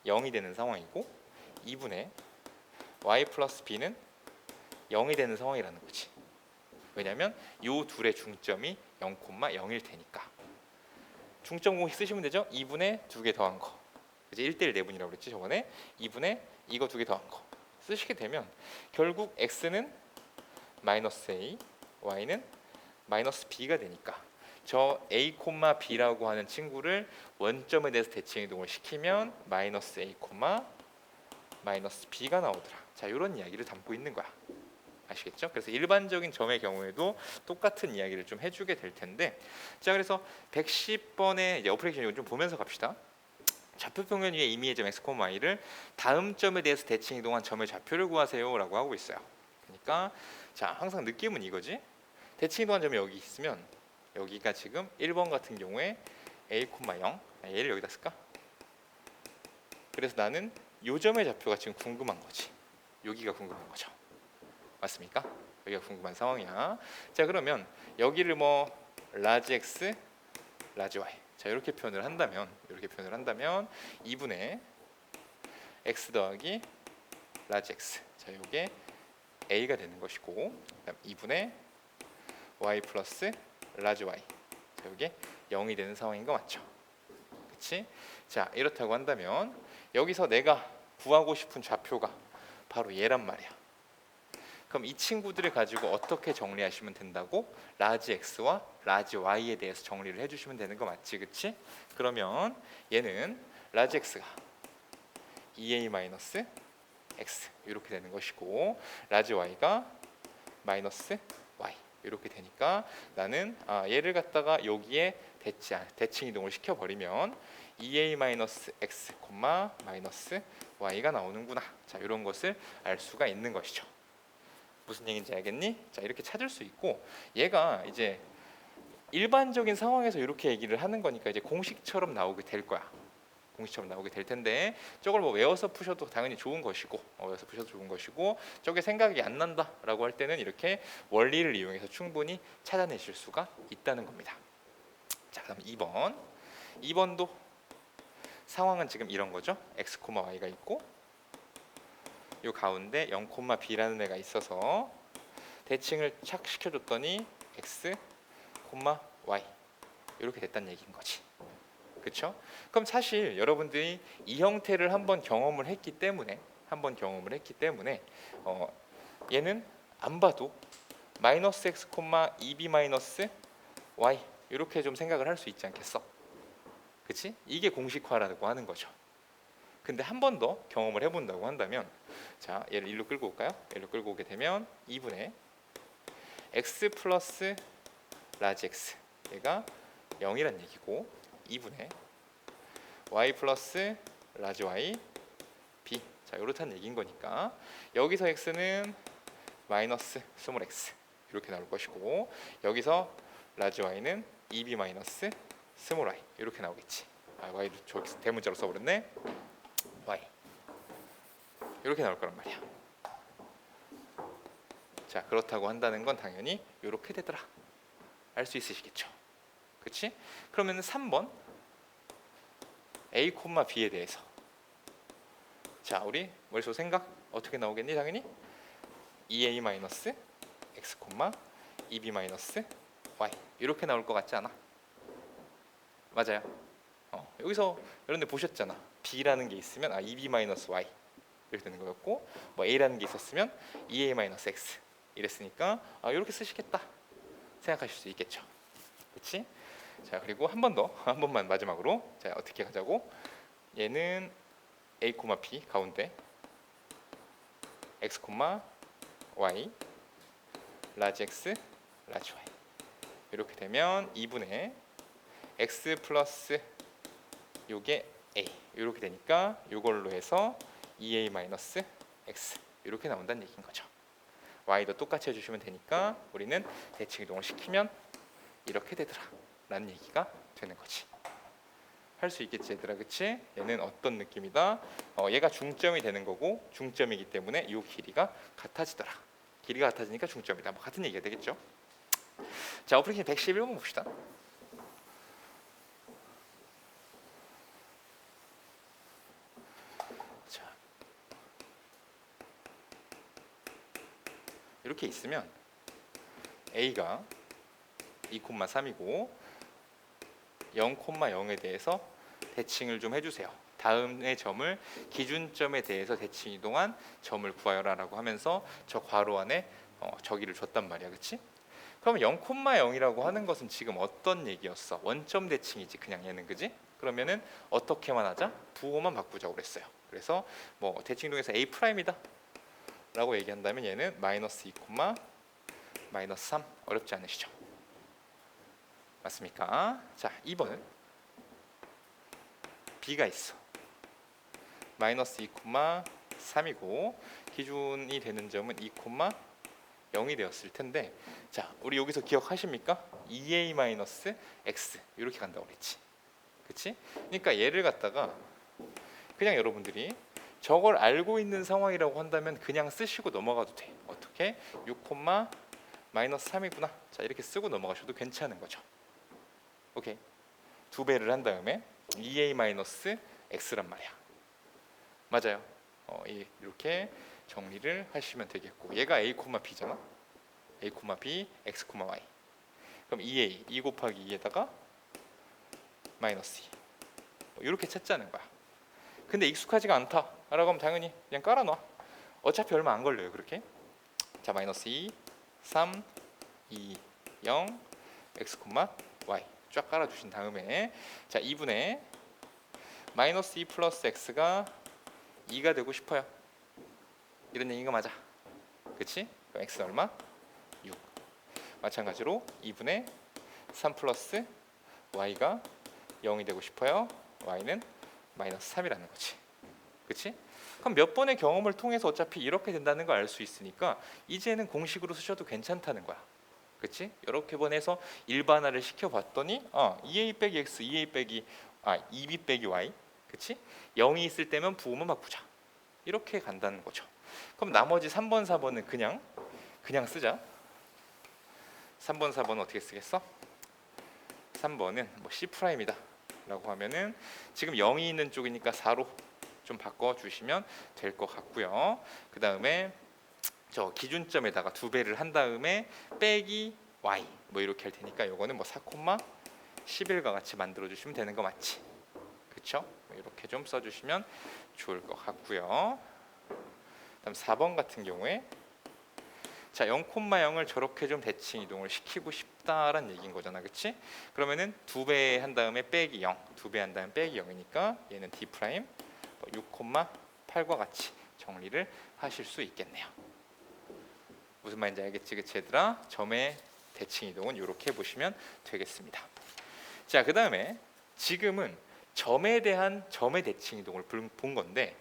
0이 되는 상황이고 2분의 y 플러스 b는 0이 되는 상황이라는 거지. 왜냐면 요 둘의 중점이 0,0일 테니까. 중점 공식 쓰시면 되죠. 2분의 두 개 더한 거. 이제 1대1 내분이라고 그랬지 저번에. 2분의 이거 두 개 더한 거 쓰시게 되면 결국 x는 마이너스 a, y는 마이너스 b가 되니까 저 a, b라고 하는 친구를 원점에 대해서 대칭 이동을 시키면 마이너스 a, 마이너스 b가 나오더라. 자, 이런 이야기를 담고 있는 거야. 아시겠죠? 그래서 일반적인 점의 경우에도 똑같은 이야기를 좀 해주게 될 텐데, 자, 그래서 110번의 이제 어플리케이션 이거 좀 보면서 갑시다. 좌표 평면 위에 임의의 점 x, y를 다음 점에 대해서 대칭 이동한 점의 좌표를 구하세요라고 하고 있어요. 그러니까 자, 항상 느낌은 이거지. 대칭 이동한 점이 여기 있으면 여기가 지금 1번 같은 경우에 a, 0. 얘를 여기다 쓸까? 그래서 나는 요 점의 좌표가 지금 궁금한 거지. 여기가 궁금한 거죠. 맞습니까? 여기가 궁금한 상황이야. 자, 그러면 여기를 뭐 라지 x, 라지 y. 자, 이렇게 표현을 한다면 2분의 x 더하기 라지 x. 자, 이게 a가 되는 것이고, 그다음 2분의 y 플러스 라지 y. 자, 이게 0이 되는 상황인 거 맞죠? 그렇지? 자, 이렇다고 한다면 여기서 내가 구하고 싶은 좌표가 바로 얘란 말이야. 그럼 이 친구들을 가지고 어떻게 정리하시면 된다고? 라지 x와 라지 y에 대해서 정리를 해주시면 되는 거 맞지, 그치? 그러면 얘는 라지 x가 2a 마이너스 x 이렇게 되는 것이고, 라지 y가 마이너스 y 이렇게 되니까 나는 얘를 갖다가 여기에 대칭 이동을 시켜버리면 2a 마이너스 x, 마이너스 y가 나오는구나. 자, 이런 것을 알 수가 있는 것이죠. 무슨 얘기인지 알겠니? 자, 이렇게 찾을 수 있고, 얘가 이제 일반적인 상황에서 이렇게 얘기를 하는 거니까 이제 공식처럼 나오게 될 거야. 공식처럼 나오게 될 텐데, 저걸 뭐 외워서 푸셔도 당연히 좋은 것이고, 외워서 푸셔도 좋은 것이고, 저게 생각이 안 난다라고 할 때는 이렇게 원리를 이용해서 충분히 찾아내실 수가 있다는 겁니다. 자, 그다음 2번. 2번도 상황은 지금 이런 거죠. x, y가 있고, 요 가운데 0, b라는 애가 있어서 대칭을 착 시켜줬더니 x, y 이렇게 됐다는 얘기인 거지. 그렇죠? 그럼 사실 여러분들이 이 형태를 한번 경험을 했기 때문에 얘는 안 봐도 마이너스 x, 2b 마이너스 y 이렇게 좀 생각을 할 수 있지 않겠어? 그렇지? 이게 공식화라고 하는 거죠. 근데 한 번 더 경험을 해본다고 한다면, 자, 얘를 일로 끌고 올까요? 얘를 끌고 오게 되면 2분의 x 플러스 라지 x, 얘가 0이란 얘기고, 2분의 y 플러스 라지 y b. 자, 이렇다는 얘기인 거니까 여기서 x는 마이너스 스몰 x 이렇게 나올 것이고, 여기서 라지 y는 2b 마이너스 스몰 y 이렇게 나오겠지. y도 저기 대문자로 써버렸네. y 이렇게 나올 거란 말이야. 자, 그렇다고 한다는 건 당연히 이렇게 되더라. 알 수 있으시겠죠? 그렇지? 그러면 3번 a, b에 대해서, 자, 우리 머릿속 생각 어떻게 나오겠니? 당연히 2a 마이너스 x, 2b 마이너스 y 이렇게 나올 것 같지 않아? 맞아요. 여기서 여러분들 보셨잖아. b라는 게 있으면 2b 마이너스 y 이렇게 되는 거였고, 뭐 a라는 게 있었으면 2a 마이너스 x 이랬으니까 이렇게 쓰시겠다 생각하실 수 있겠죠. 그렇지? 자, 그리고 한 번만 마지막으로, 자, 어떻게 가자고? 얘는 a, b 가운데 x, y 라지 x, 라지 y 이렇게 되면 2분의 x 플러스 요게 a 이렇게 되니까 이걸로 해서 2a 마이너스 x 이렇게 나온다는 얘기인 거죠. y도 똑같이 해주시면 되니까 우리는 대칭 이동을 시키면 이렇게 되더라 라는 얘기가 되는 거지. 할 수 있겠지 얘들아, 그치? 얘는 어떤 느낌이다? 얘가 중점이 되는 거고, 중점이기 때문에 이 길이가 같아지더라. 길이가 같아지니까 중점이다. 뭐 같은 얘기가 되겠죠. 자, 어플리케이션 111번 봅시다. 자, 이렇게 있으면 a가 2,3이고 0,0에 대해서 대칭을 좀 해주세요. 다음의 점을 기준점에 대해서 대칭 이동한 점을 구하여라라고 하면서 저 괄호 안에 저기를 줬단 말이야, 그렇지? 그럼 0,0이라고 하는 것은 지금 어떤 얘기였어? 원점 대칭이지, 그냥 얘는, 그지? 그러면은 어떻게만 하자? 부호만 바꾸자고 그랬어요. 그래서 뭐 대칭 이동에서 a 프라임이다 라고 얘기한다면 얘는 마이너스 2, 마이너스 3 어렵지 않으시죠? 맞습니까? 자, 2번은 b가 있어. 마이너스 2,3이고 기준이 되는 점은 2,0이 되었을 텐데, 자, 우리 여기서 기억하십니까? 2a 마이너스 x 이렇게 간다고 그랬지, 그치? 그러니까 얘를 갖다가 그냥 여러분들이 저걸 알고 있는 상황이라고 한다면 그냥 쓰시고 넘어가도 돼. 어떻게? 6, 마이너스 3이구나. 자, 이렇게 쓰고 넘어가셔도 괜찮은 거죠. 오케이. 두 배를 한 다음에 2a 마이너스 x란 말이야. 맞아요. 이렇게 정리를 하시면 되겠고, 얘가 a, b잖아. a, b, x, y. 그럼 2a, 2 곱하기 2에다가 마이너스 2. 이렇게 찾자는 거야. 근데 익숙하지가 않다라고 하면 당연히 그냥 깔아놔. 어차피 얼마 안 걸려요, 그렇게. 자, 마이너스 2, 3, 2, 0, x, y 쫙 깔아주신 다음에, 자, 2분의 마이너스 2 플러스 x가 2가 되고 싶어요. 이런 얘기가 맞아, 그치? 그럼 x 얼마? 6. 마찬가지로 2분의 3 플러스 y가 0이 되고 싶어요. y는 마이너스 3이라는 거지, 그치? 그럼 몇 번의 경험을 통해서 어차피 이렇게 된다는 걸 알 수 있으니까 이제는 공식으로 쓰셔도 괜찮다는 거야, 그치? 이렇게 번해서 일반화를 시켜봤더니 2a 빼기 x, 2b 빼기 y, 그치? 0이 있을 때면 부호만 바꾸자, 이렇게 간다는 거죠. 그럼 나머지 3번, 4번은 그냥 쓰자. 3번, 4번은 어떻게 쓰겠어? 3번은 뭐 C''이다 라고 하면은 지금 0이 있는 쪽이니까 4로 좀 바꿔주시면 될 것 같고요. 그 다음에 저 기준점에다가 두 배를 한 다음에 빼기 y 뭐 이렇게 할 테니까 이거는 뭐 4,11과 같이 만들어주시면 되는 거 맞지? 그쵸? 이렇게 좀 써주시면 좋을 것 같고요. 다음 4번 같은 경우에 자, 0,0을 저렇게 좀 대칭 이동을 시키고 싶다라는 얘기인 거잖아, 그치? 그러면은 두 배 한 다음에 빼기 0, 두 배 한 다음에 빼기 0이니까 얘는 d 프라임 6,8과 같이 정리를 하실 수 있겠네요. 무슨 말인지 알겠지, 그치 얘들아? 점의 대칭 이동은 이렇게 보시면 되겠습니다. 자, 그 다음에 지금은 점에 대한 점의 대칭 이동을 본 건데,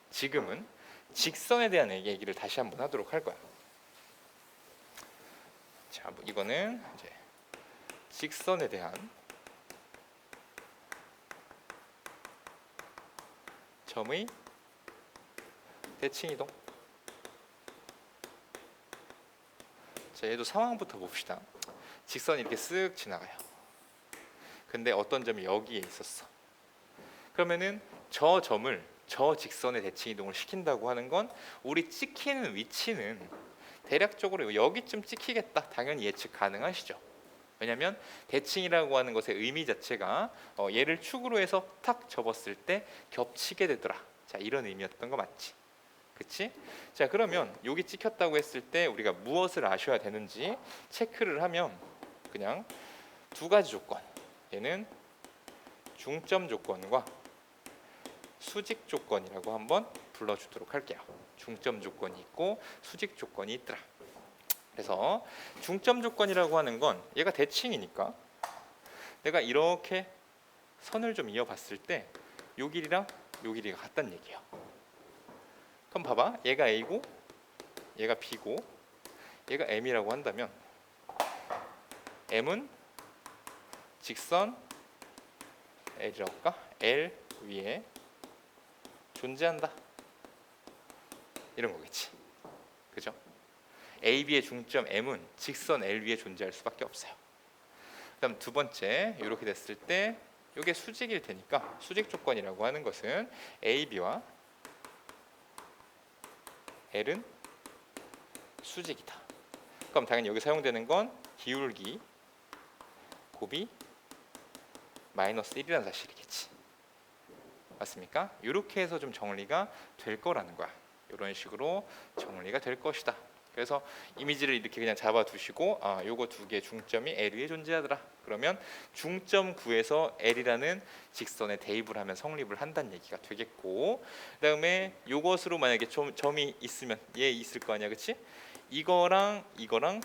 지금은 직선에 대한 얘기를 다시 한번 하도록 할 거야. 자, 뭐 이거는 이제 직선에 대한 점의 대칭 이동. 자, 얘도 상황부터 봅시다. 직선이 이렇게 쓱 지나가요. 근데 어떤 점이 여기에 있었어. 그러면은 저 점을 저 직선의 대칭 이동을 시킨다고 하는 건 우리 찍히는 위치는 대략적으로 여기쯤 찍히겠다, 당연히 예측 가능하시죠. 왜냐하면 대칭이라고 하는 것의 의미 자체가 얘를 축으로 해서 탁 접었을 때 겹치게 되더라. 자, 이런 의미였던 거 맞지? 그치? 자, 그러면 여기 찍혔다고 했을 때 우리가 무엇을 아셔야 되는지 체크를 하면 그냥 두 가지 조건, 얘는 중점 조건과 수직 조건이라고 한번 불러주도록 할게요. 중점 조건이 있고 수직 조건이 있더라. 그래서 중점 조건이라고 하는 건 얘가 대칭이니까 내가 이렇게 선을 좀 이어봤을 때 요 길이랑 요 길이가 같다는 얘기예요. 그럼 봐봐, 얘가 A고 얘가 B고 얘가 M이라고 한다면 M은 직선 L이라고 할까? L 위에 존재한다, 이런 거겠지, 그죠? A, B의 중점 M은 직선 L 위에 존재할 수밖에 없어요. 그다음 두 번째, 이렇게 됐을 때 이게 수직일 테니까 수직 조건이라고 하는 것은 A, B와 L은 수직이다. 그럼 당연히 여기 사용되는 건 기울기 곱이 마이너스 1이라는 사실이겠지. 맞습니까? 이렇게 해서 좀 정리가 될 거라는 거야. 이런 식으로 정리가 될 것이다. 그래서 이미지를 이렇게 그냥 잡아두시고 요거 두 개의 중점이 L 위에 존재하더라. 그러면 중점 9에서 L이라는 직선에 대입을 하면 성립을 한다는 얘기가 되겠고, 그다음에 요것으로 만약에 점이 있으면 얘 있을 거 아니야, 그치? 이거랑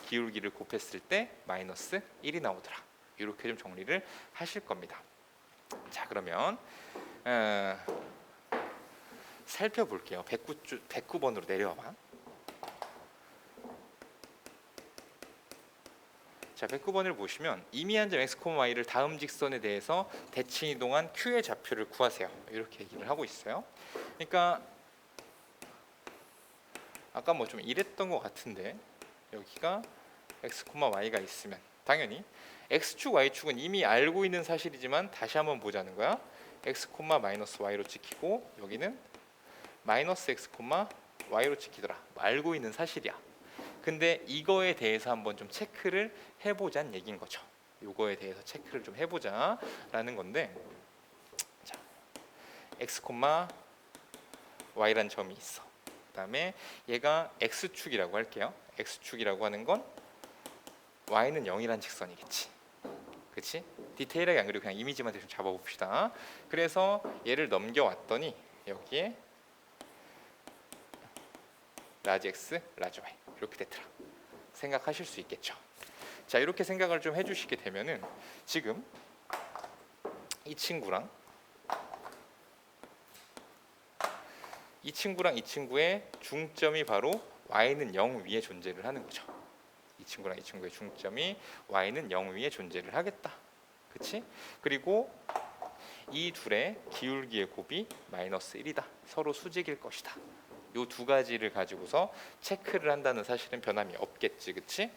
기울기를 곱했을 때 마이너스 1이 나오더라. 이렇게 좀 정리를 하실 겁니다. 자, 그러면 살펴볼게요. 109번으로 내려와봐. 자, 109번을 보시면 이미한 점 x, y를 다음 직선에 대해서 대칭 이동한 q의 좌표를 구하세요. 이렇게 얘기를 하고 있어요. 그러니까 아까 뭐 좀 이랬던 것 같은데, 여기가 x, y가 있으면 당연히 x축, y축은 이미 알고 있는 사실이지만 다시 한번 보자는 거야. x, 마이너스 y로 찍히고 여기는 마이너스 x, y로 찍히더라. 알고 있는 사실이야. 근데 이거에 대해서 한번 좀 체크를 해보자는 얘기인 거죠. 요거에 대해서 체크를 좀 해보자라는 건데, 자, x, y란 점이 있어. 그다음에 얘가 x축이라고 할게요. x축이라고 하는 건 y는 0이란 직선이겠지. 그치? 디테일하게 안 그리고 그냥 이미지만 대충 잡아봅시다. 그래서 얘를 넘겨왔더니 여기에 라지 x, 라지 y 이렇게 됐더라. 생각하실 수 있겠죠. 자, 이렇게 생각을 좀 해주시게 되면은 지금 이 친구랑 이 친구의 중점이 바로 y는 0 위에 존재를 하는 거죠. 이 친구랑 이 친구의 중점이 y는 0 위에 존재를 하겠다. 그치? 그리고 이 둘의 기울기의 곱이 마이너스 1이다. 서로 수직일 것이다. 요 두 가지를 가지고서 체크를 한다는 사실은 변함이 없겠지. 그치?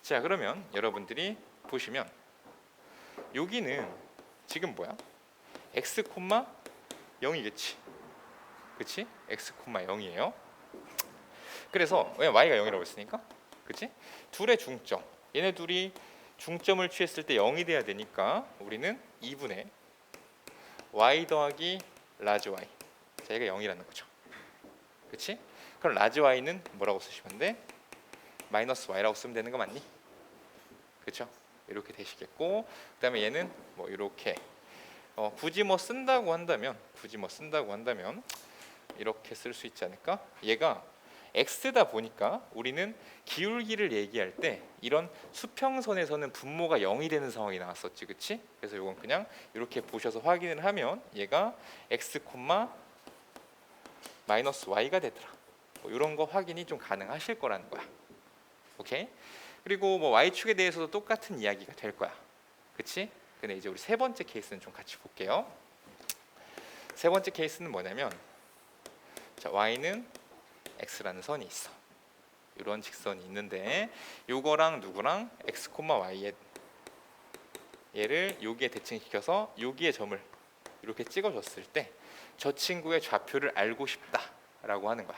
자, 그러면 여러분들이 보시면 여기는 지금 뭐야? x, 0이겠지. 그치? x, 0이에요. 그래서 왜 y가 0이라고 했으니까? 그치? 둘의 중점, 얘네 둘이 중점을 취했을 때 0이 돼야 되니까 우리는 2분의 y 더하기 라지 y, 자, 얘가 0이라는 거죠. 그치? 그럼 라지 y는 뭐라고 쓰시면 돼? 마이너스 y라고 쓰면 되는 거 맞니? 그쵸? 이렇게 되시겠고, 그 다음에 얘는 뭐 이렇게 굳이 뭐 쓴다고 한다면 이렇게 쓸 수 있지 않을까? 얘가 x다 보니까 우리는 기울기를 얘기할 때 이런 수평선에서는 분모가 0이 되는 상황이 나왔었지, 그치? 그래서 이건 그냥 이렇게 보셔서 확인을 하면 얘가 x, 마이너스 y가 되더라. 뭐 이런 거 확인이 좀 가능하실 거라는 거야. 오케이? 그리고 뭐 y축에 대해서도 똑같은 이야기가 될 거야. 그치? 근데 이제 우리 세 번째 케이스는 좀 같이 볼게요. 세 번째 케이스는 뭐냐면, 자, y는 x라는 선이 있어. 이런 직선이 있는데 요거랑 누구랑 x, y에 얘를 여기에 대칭시켜서 여기에 점을 이렇게 찍어줬을 때 저 친구의 좌표를 알고 싶다라고 하는 거야.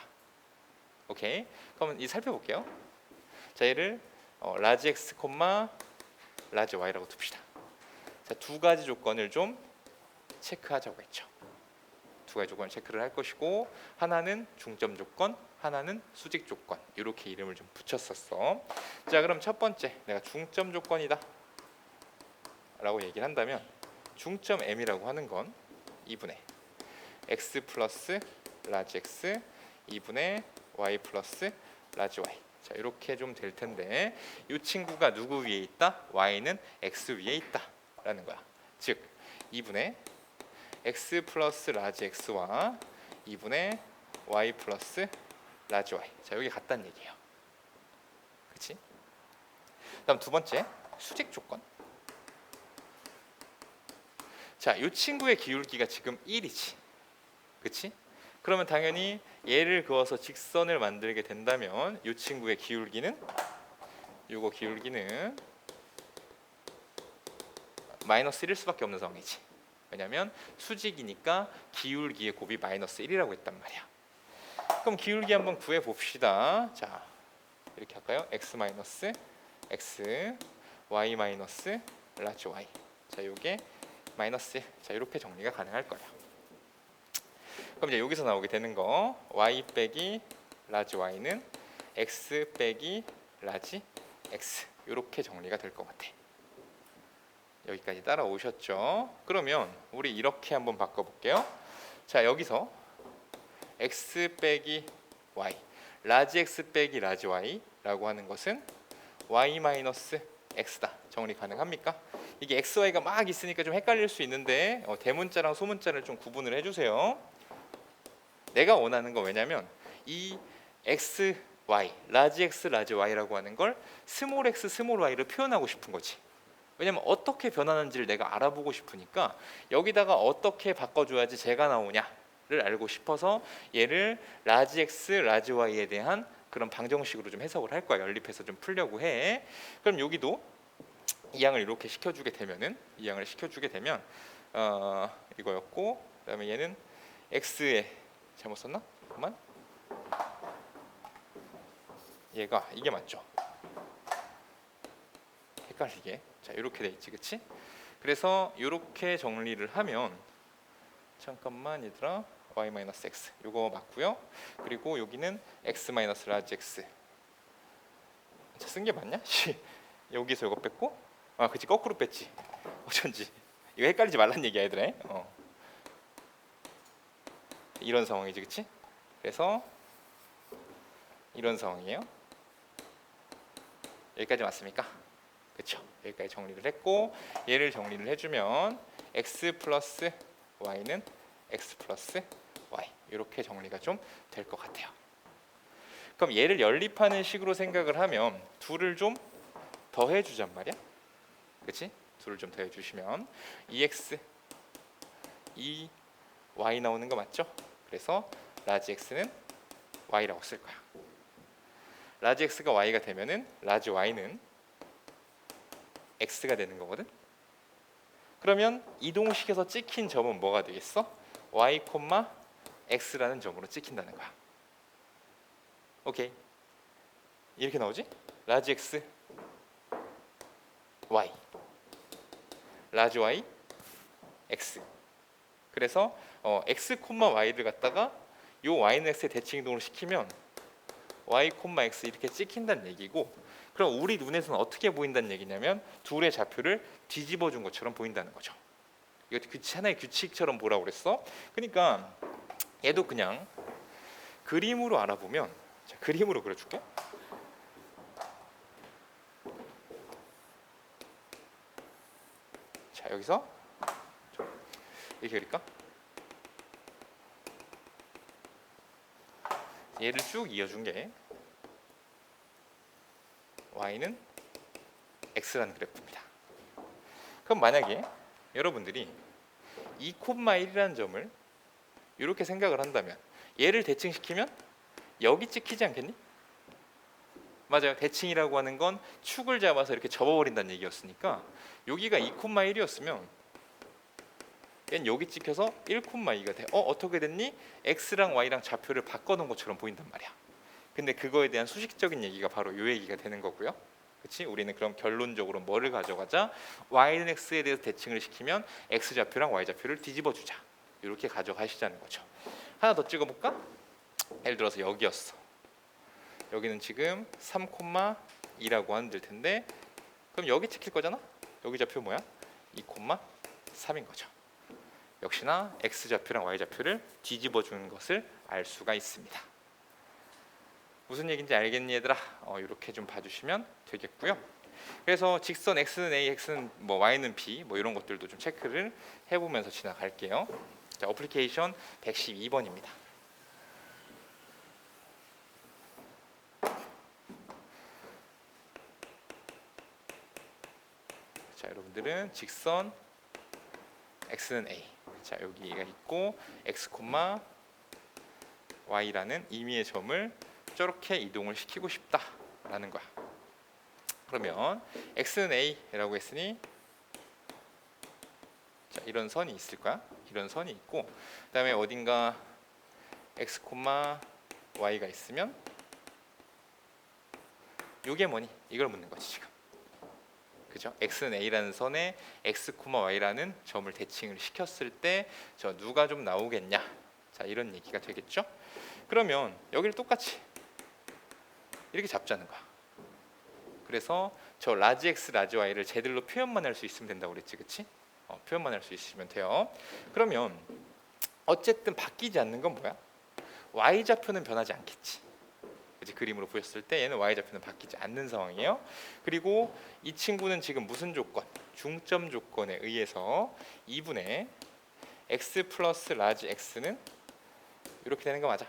오케이? 그러면 이 살펴볼게요. 자, 얘를 라지 x, 라지 y라고 둡시다. 자, 두 가지 조건을 좀 체크하자고 했죠. 두 가지 조건을 체크를 할 것이고, 하나는 중점 조건, 하나는 수직 조건, 이렇게 이름을 좀 붙였었어. 자, 그럼 첫 번째 내가 중점 조건이다 라고 얘기를 한다면, 중점 m이라고 하는 건 2분의 x 플러스 라지 x 2분의 y 플러스 라지 y. 자, 이렇게 좀 될 텐데 이 친구가 누구 위에 있다? y는 x 위에 있다 라는 거야. 즉 2분의 x 플러스 라지 x와 2분의 y 플러스 라지 y. 자, 여기 같다는 얘기예요. 그치? 다음 두 번째 수직 조건. 자, 이 친구의 기울기가 지금 1이지. 그치? 그러면 당연히 얘를 그어서 직선을 만들게 된다면 이 친구의 기울기는, 요거 기울기는 마이너스 1일 수밖에 없는 상황이지. 왜냐면 수직이니까 기울기의 곱이 마이너스 1이라고 했단 말이야. 그럼 기울기 한번 구해 봅시다. 자, 이렇게 할까요? x 마이너스 x, y 마이너스 라지 y. 자, 요게 마이너스 1. 자, 이렇게 정리가 가능할 거예요. 그럼 이제 여기서 나오게 되는 거 y 빼기 라지 y는 x 빼기 라지 x. 이렇게 정리가 될 것 같아. 여기까지 따라오셨죠? 그러면 우리 이렇게 한번 바꿔볼게요. 자, 여기서 x 빼기 y, 라지 x 빼기 라지 y라고 하는 것은 y 마이너스 x다. 정리 가능합니까? 이게 x, y가 막 있으니까 좀 헷갈릴 수 있는데 대문자랑 소문자를 좀 구분을 해주세요. 내가 원하는 건 왜냐면 이 x, y, 라지 x, 라지 y라고 하는 걸 스몰 x, 스몰 y로 표현하고 싶은 거지. 왜냐면 어떻게 변하는지를 내가 알아보고 싶으니까 여기다가 어떻게 바꿔줘야지 제가 나오냐를 알고 싶어서 얘를 라지 x, 라지 y에 대한 그런 방정식으로 좀 해석을 할 거야. 연립해서 좀 풀려고 해. 그럼 여기도 이항을 이렇게 시켜주게 되면은 이항을 시켜주게 되면 이거였고, 그다음에 얘는 x에 잘못 썼나? 잠깐만. 얘가 이게 맞죠? 헷갈리게. 자, 이렇게 돼 있지, 그치? 그래서 이렇게 정리를 하면 잠깐만 얘들아, y-x 이거 맞고요. 그리고 여기는 x 라지 x. 자, 쓴 게 맞냐? 여기서 이거 뺐고, 아, 그치, 거꾸로 뺐지. 어쩐지 이거 헷갈리지 말란 얘기야, 얘들아. 이런 상황이지, 그치? 그래서 이런 상황이에요. 여기까지 맞습니까? 그쵸? 여기까지 정리를 했고, 얘를 정리를 해주면 x 플러스 y는 x 플러스 y, 이렇게 정리가 좀 될 것 같아요. 그럼 얘를 연립하는 식으로 생각을 하면 둘을 좀 더해주잔 말이야. 그치? 둘을 좀 더해주시면 2x 2y 나오는 거 맞죠? 그래서 라지 x는 y라고 쓸 거야. 라지 x가 y가 되면은 라지 y는 x가 되는 거거든. 그러면 이동식에서 찍힌 점은 뭐가 되겠어? y, x라는 점으로 찍힌다는 거야. 오케이. 이렇게 나오지? 라지 x y, 라지 y x. 그래서 x, y를 갖다가 요 y는 x의 대칭 이동을 시키면 y, x 이렇게 찍힌다는 얘기고, 그럼 우리 눈에서는 어떻게 보인다는 얘기냐면 둘의 좌표를 뒤집어 준 것처럼 보인다는 거죠. 이거 하나의 규칙처럼 보라고 그랬어. 그러니까 얘도 그냥 그림으로 알아보면, 자, 그림으로 그려줄게. 자, 여기서 이렇게 그릴까? 얘를 쭉 이어준 게 y는 x라는 그래프입니다. 그럼 만약에 여러분들이 2,1이라는 점을 이렇게 생각을 한다면 얘를 대칭시키면 여기 찍히지 않겠니? 맞아요. 대칭이라고 하는 건 축을 잡아서 이렇게 접어버린다는 얘기였으니까 여기가 2,1이었으면 얘는 여기 찍혀서 1,2가 돼. 어떻게 됐니? x랑 y랑 좌표를 바꿔놓은 것처럼 보인단 말이야. 근데 그거에 대한 수식적인 얘기가 바로 이 얘기가 되는 거고요. 그렇지? 우리는 그럼 결론적으로 뭐를 가져가자? y는 x에 대해서 대칭을 시키면 x 좌표랑 y 좌표를 뒤집어 주자. 이렇게 가져가시자는 거죠. 하나 더 찍어볼까? 예를 들어서 여기였어. 여기는 지금 3,2라고 하면 될 텐데, 그럼 여기 찍힐 거잖아? 여기 좌표 뭐야? 2,3인 거죠. 역시나 x 좌표랑 y 좌표를 뒤집어 주는 것을 알 수가 있습니다. 무슨 얘기인지 알겠니, 얘들아? 이렇게 좀 봐주시면 되겠고요. 그래서 직선 x는 a, x는 뭐 y는 b, 뭐 이런 것들도 좀 체크를 해보면서 지나갈게요. 자, 어플리케이션 112번입니다. 자, 여러분들은 직선 x는 a, 자, 여기가 있고 x, y라는 임의의 점을 저렇게 이동을 시키고 싶다라는 거야. 그러면 x는 a라고 했으니, 자, 이런 선이 있을 거야. 이런 선이 있고, 그다음에 어딘가 x, y가 있으면 이게 뭐니? 이걸 묻는 거지 지금. 그죠? x는 a라는 선에 x, y라는 점을 대칭을 시켰을 때 저 누가 좀 나오겠냐? 자, 이런 얘기가 되겠죠? 그러면 여기를 똑같이 이렇게 잡자는 거야. 그래서 저 라지 x, 라지 y를 제들로 표현만 할 수 있으면 된다고 그랬지, 그치? 표현만 할 수 있으면 돼요. 그러면 어쨌든 바뀌지 않는 건 뭐야? y 좌표는 변하지 않겠지. 그치? 그림으로 보였을 때 얘는 y 좌표는 바뀌지 않는 상황이에요. 그리고 이 친구는 지금 무슨 조건? 중점 조건에 의해서 2분의 x 플러스 라지 x는 이렇게 되는 거 맞아?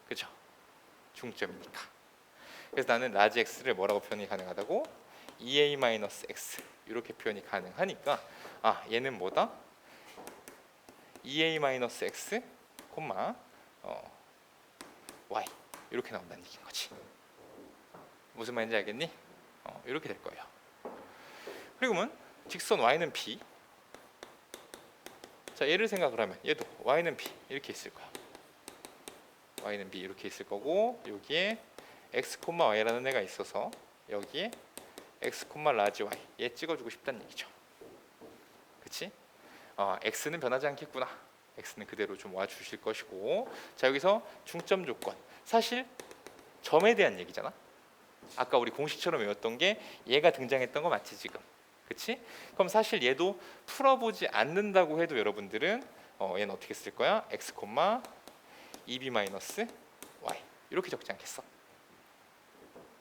그죠? 중점이니까. 그래서 나는 라지 x를 뭐라고 표현이 가능하다고? 2a-x 이렇게 표현이 가능하니까 얘는 뭐다? 2a-x, y 이렇게 나온다는 얘기인 거지. 무슨 말인지 알겠니? 이렇게 될 거예요. 그리고는 직선 y는 b. 자, 얘를 생각을 하면 얘도 y는 b 이렇게 있을 거야. y는 b 이렇게 있을 거고 여기에 x, y라는 애가 있어서 여기에 x, 라지 y 얘 찍어주고 싶다는 얘기죠. 그치? x는 변하지 않겠구나. x는 그대로 좀 와주실 것이고, 자 여기서 중점 조건, 사실 점에 대한 얘기잖아. 아까 우리 공식처럼 외웠던 게 얘가 등장했던 거 맞지 지금? 그치? 그럼 사실 얘도 풀어보지 않는다고 해도 여러분들은 얘는 어떻게 쓸 거야? x, 2b-y 이렇게 적지 않겠어?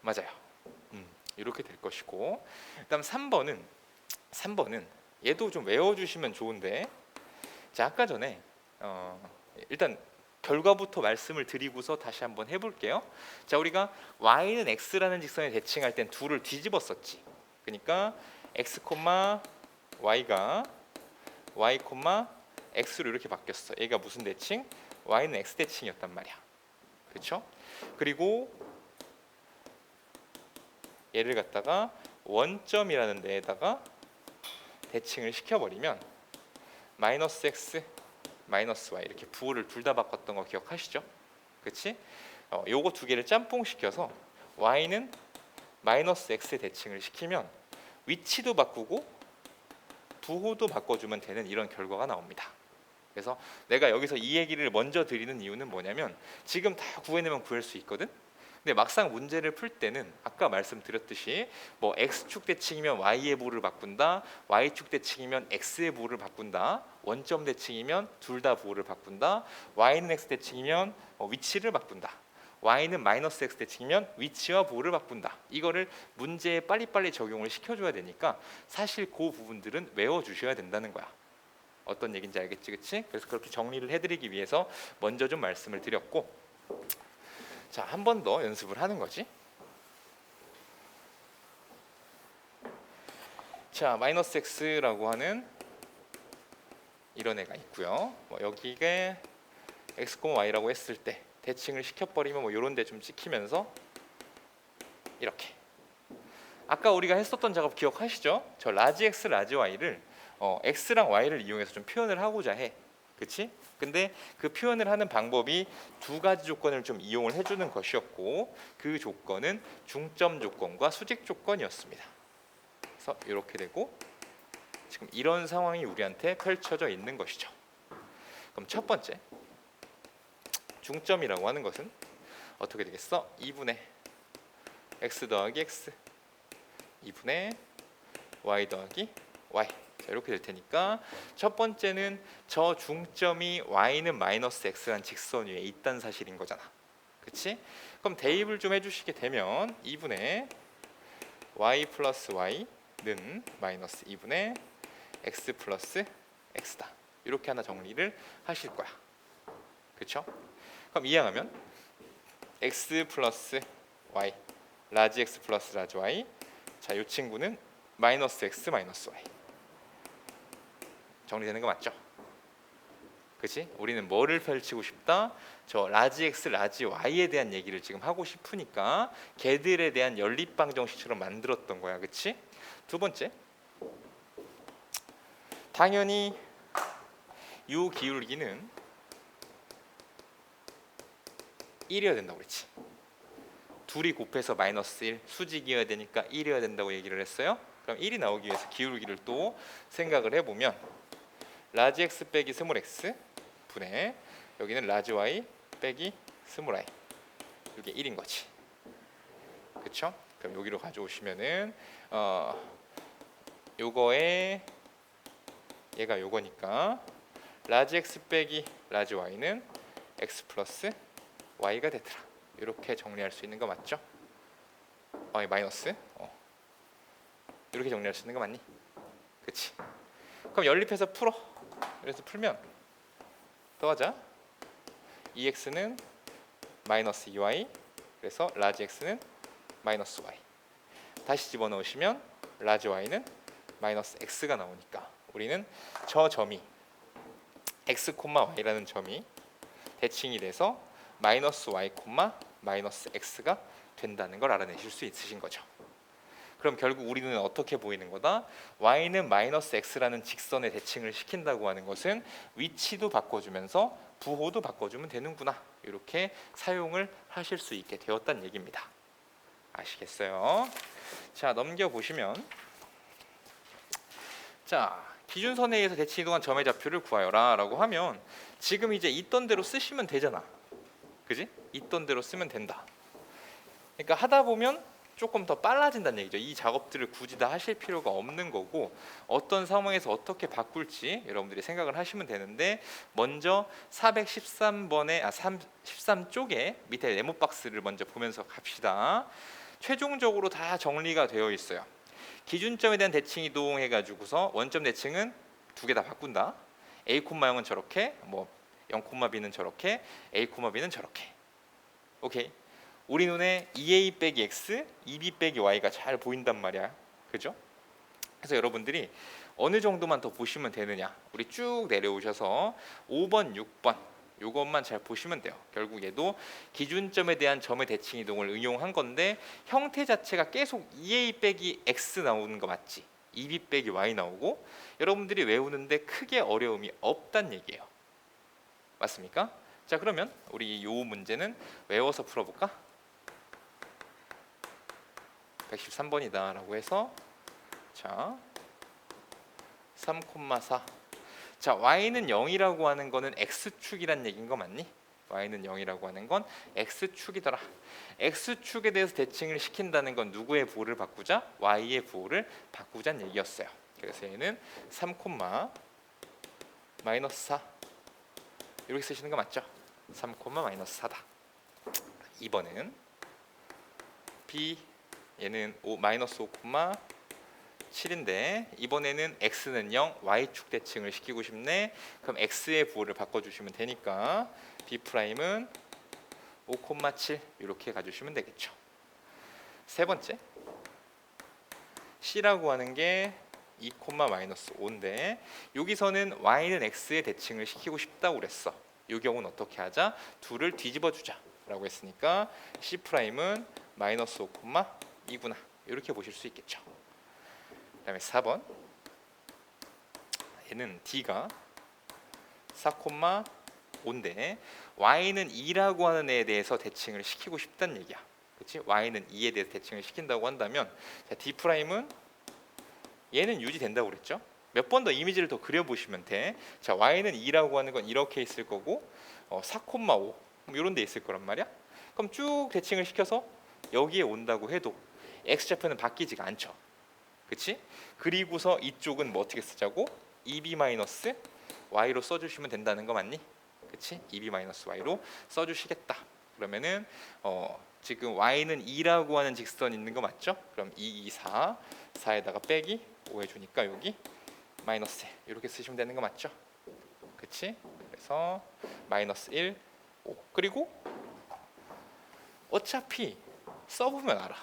맞아요. 이렇게 될 것이고, 그다음 3번은 얘도 좀 외워주시면 좋은데, 자 아까 전에 일단 결과부터 말씀을 드리고서 다시 한번 해볼게요. 자 우리가 y는 x라는 직선에 대칭할 땐 둘을 뒤집었었지. 그러니까 x, y가 y, x로 이렇게 바뀌었어. 얘가 무슨 대칭? y는 x 대칭이었단 말이야. 그렇죠? 그리고 얘를 갖다가 원점이라는 데에다가 대칭을 시켜버리면 마이너스 x, 마이너스 y 이렇게 부호를 둘 다 바꿨던 거 기억하시죠? 그치? 요거 두 개를 짬뽕 시켜서 y는 마이너스 x에 대칭을 시키면 위치도 바꾸고 부호도 바꿔주면 되는 이런 결과가 나옵니다. 그래서 내가 여기서 이 얘기를 먼저 드리는 이유는 뭐냐면 지금 다 구해내면 구할 수 있거든? 근데 막상 문제를 풀 때는 아까 말씀드렸듯이 뭐 x축 대칭이면 y의 부호를 바꾼다, y축 대칭이면 x의 부호를 바꾼다, 원점 대칭이면 둘 다 부호를 바꾼다, y는 x 대칭이면 위치를 바꾼다, y는 마이너스 x 대칭이면 위치와 부호를 바꾼다. 이거를 문제에 빨리빨리 적용을 시켜줘야 되니까 사실 그 부분들은 외워주셔야 된다는 거야. 어떤 얘기인지 알겠지, 그치? 그래서 그렇게 정리를 해드리기 위해서 먼저 좀 말씀을 드렸고, 자, 한 번 더 연습을 하는 거지. 자, 마이너스 x라고 하는 이런 애가 있고요. 여기에 x, y라고 했을 때 대칭을 시켜버리면 뭐 이런 데 좀 찍히면서 이렇게. 아까 우리가 했었던 작업 기억하시죠? 저 라지 x, 라지 y를 x랑 y를 이용해서 좀 표현을 하고자 해. 그치? 근데 그 표현을 하는 방법이 두 가지 조건을 좀 이용을 해주는 것이었고, 그 조건은 중점 조건과 수직 조건이었습니다. 그래서 이렇게 되고 지금 이런 상황이 우리한테 펼쳐져 있는 것이죠. 그럼 첫 번째 중점이라고 하는 것은 어떻게 되겠어? 2분의 x 더하기 x 2분의 y 더하기 y. 자, 이렇게 될 테니까 첫 번째는 저 중점이 y는 마이너스 x라는 직선 위에 있다는 사실인 거잖아. 그치? 그럼 대입을 좀 해주시게 되면 2분의 y 플러스 y는 마이너스 2분의 x 플러스 x다. 이렇게 하나 정리를 하실 거야. 그렇죠? 그럼 이항하면 x 플러스 y, 라지 x 플러스 라지 y. 자, 이 친구는 마이너스 x 마이너스 y. 정리되는 거 맞죠? 그치? 우리는 뭐를 펼치고 싶다? 저 라지 x, 라지 y에 대한 얘기를 지금 하고 싶으니까 걔들에 대한 연립방정식처럼 만들었던 거야. 그치? 두 번째, 당연히 이 기울기는 1이어야 된다고 그랬지. 둘이 곱해서 마이너스 1 수직이어야 되니까 1이어야 된다고 얘기를 했어요. 그럼 1이 나오기 위해서 기울기를 또 생각을 해보면 라지 x 빼기 스몰 x 분의 여기는 라지 y 빼기 스몰 i 이게 1인 거지. 그쵸? 그럼 여기로 가져오시면은 요거에 얘가 요거니까 라지 x 빼기 라지 y는 x 플러스 y가 되더라. 이렇게 정리할 수 있는 거 맞죠? 마이너스 이렇게 정리할 수 있는 거 맞니? 그치? 그럼 연립해서 풀어. 그래서 풀면 더하자. 2x는 마이너스 2y 그래서 라지 x는 마이너스 y 다시 집어넣으시면 라지 y는 마이너스 x가 나오니까 우리는 저 점이 x, y라는 점이 대칭이 돼서 마이너스 y, 마이너스 x가 된다는 걸 알아내실 수 있으신 거죠. 그럼 결국 우리는 어떻게 보이는 거다? y는 마이너스 x라는 직선의 대칭을 시킨다고 하는 것은 위치도 바꿔주면서 부호도 바꿔주면 되는구나. 이렇게 사용을 하실 수 있게 되었다는 얘기입니다. 아시겠어요? 자, 넘겨보시면 자, 기준선에 의해서 대칭 이동한 점의 좌표를 구하여라 라고 하면 지금 이제 있던 대로 쓰시면 되잖아. 그지? 있던 대로 쓰면 된다. 그러니까 하다 보면 조금 더 빨라진다는 얘기죠. 이 작업들을 굳이 다 하실 필요가 없는 거고 어떤 상황에서 어떻게 바꿀지 여러분들이 생각을 하시면 되는데 먼저 413번의 13쪽에 밑에 네모 박스를 먼저 보면서 갑시다. 최종적으로 다 정리가 되어 있어요. 기준점에 대한 대칭 이동해 가지고서 원점 대칭은 두 개 다 바꾼다. a, 0은 저렇게, 뭐 0, b는 저렇게, a, b는 저렇게. 오케이. 우리 눈에 2a 빼기 x, 2b 빼기 y가 잘 보인단 말이야. 그죠? 그래서 여러분들이 어느 정도만 더 보시면 되느냐. 우리 쭉 내려오셔서 5번, 6번 요것만 잘 보시면 돼요. 결국 얘도 기준점에 대한 점의 대칭 이동을 응용한 건데 형태 자체가 계속 2a 빼기 x 나오는 거 맞지? 2b 빼기 y 나오고 여러분들이 외우는데 크게 어려움이 없단 얘기예요. 맞습니까? 자, 그러면 우리 요 문제는 외워서 풀어볼까? 113번이다 라고 해서 자 3,4 자 y는 0이라고 하는 거는 x축이란 얘기인 거 맞니? y는 0이라고 하는 건 x축이더라. x축에 대해서 대칭을 시킨다는 건 누구의 부호를 바꾸자? y의 부호를 바꾸자는 얘기였어요. 그래서 얘는 3, 마이너스 4 이렇게 쓰시는 거 맞죠? 3, 마이너스 4다. 2번은 b 얘는 마이너스 5, 7인데 이번에는 x는 0, y축 대칭을 시키고 싶네. 그럼 x의 부호를 바꿔주시면 되니까 b'은 5, 7 이렇게 가주시면 되겠죠. 세 번째 c라고 하는 게 2, 마이너스 5인데 여기서는 y는 x의 대칭을 시키고 싶다고 그랬어. 이 경우는 어떻게 하자? 둘을 뒤집어 주자 라고 했으니까 c'은 마이너스 5, 2구나 이렇게 보실 수 있겠죠. 그 다음에 4번 얘는 d가 4, 5인데 y는 2라고 하는 애에 대해서 대칭을 시키고 싶다는 얘기야. 그렇지? y는 2에 대해서 대칭을 시킨다고 한다면 자, d'은 얘는 유지된다고 그랬죠. 몇 번 더 이미지를 더 그려보시면 돼. 자, y는 2라고 하는 건 이렇게 있을 거고 4, 5 이런 데 있을 거란 말이야. 그럼 쭉 대칭을 시켜서 여기에 온다고 해도 x좌표는 바뀌지가 않죠. 그치? 그리고서 이쪽은 뭐 어떻게 쓰자고? 2b-y로 써주시면 된다는 거 맞니? 그치? 2b-y로 써주시겠다. 그러면은 지금 y는 2라고 하는 직선 있는 거 맞죠? 그럼 2, 2, 4 4에다가 빼기 5 해주니까 여기 마이너스 이렇게 쓰시면 되는 거 맞죠? 그치? 그래서 마이너스 1, 5 그리고 어차피 써보면 알아.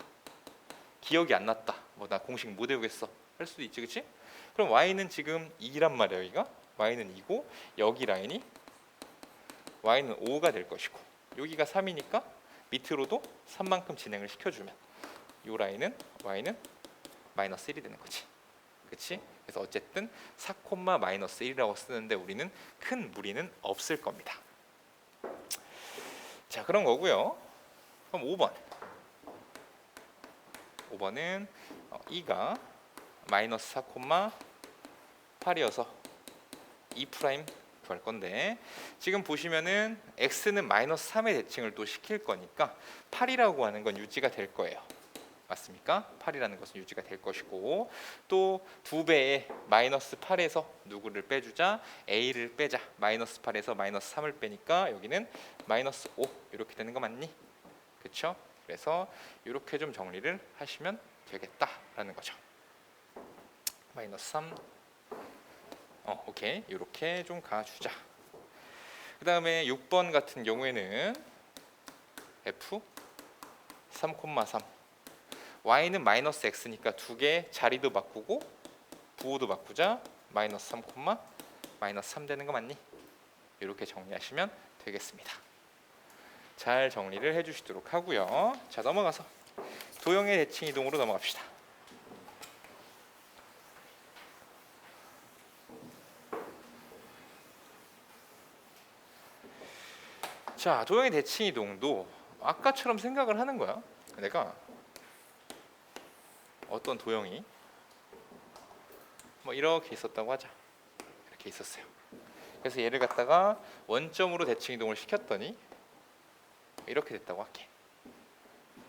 기억이 안 났다. 뭐 나 공식 못 외우겠어. 할 수도 있지, 그렇지? 그럼 y는 지금 2란 말이야, 여기가. y는 2고 여기 라인이 y는 5가 될 것이고 여기가 3이니까 밑으로도 3만큼 진행을 시켜주면 이 라인은 y는 마이너스 1이 되는 거지, 그렇지? 그래서 어쨌든 4, 마이너스 1이라고 쓰는데 우리는 큰 무리는 없을 겁니다. 자, 그런 거고요. 그럼 5번. 5번은 2가 마이너스 4,8이어서 2 프라임 구할 건데, 지금 보시면은 x는 마이너스 3의 대칭을 또 시킬 거니까 8이라고 하는 건 유지가 될 거예요. 맞습니까? 8이라는 것은 유지가 될 것이고, 또 2배의 마이너스 8에서 누구를 빼주자? a를 빼자. 마이너스 8에서 마이너스 3을 빼니까 여기는 마이너스 5 이렇게 되는 거 맞니? 그쵸? 그래서 이렇게 좀 정리를 하시면 되겠다라는 거죠. 마이너스 3 오케이. 이렇게 좀 가주자. 그 다음에 6번 같은 경우에는 f 3,3 y는 마이너스 x니까 두 개 자리도 바꾸고 부호도 바꾸자. 마이너스 3, 마이너스 3 되는 거 맞니? 이렇게 정리하시면 되겠습니다. 잘 정리를 해주시도록 하고요. 자, 넘어가서 도형의 대칭 이동으로 넘어갑시다. 자, 도형의 대칭 이동도 아까처럼 생각을 하는 거야. 내가 어떤 도형이 뭐 이렇게 있었다고 하자. 이렇게 있었어요. 그래서 얘를 갖다가 원점으로 대칭 이동을 시켰더니 이렇게 됐다고 할게.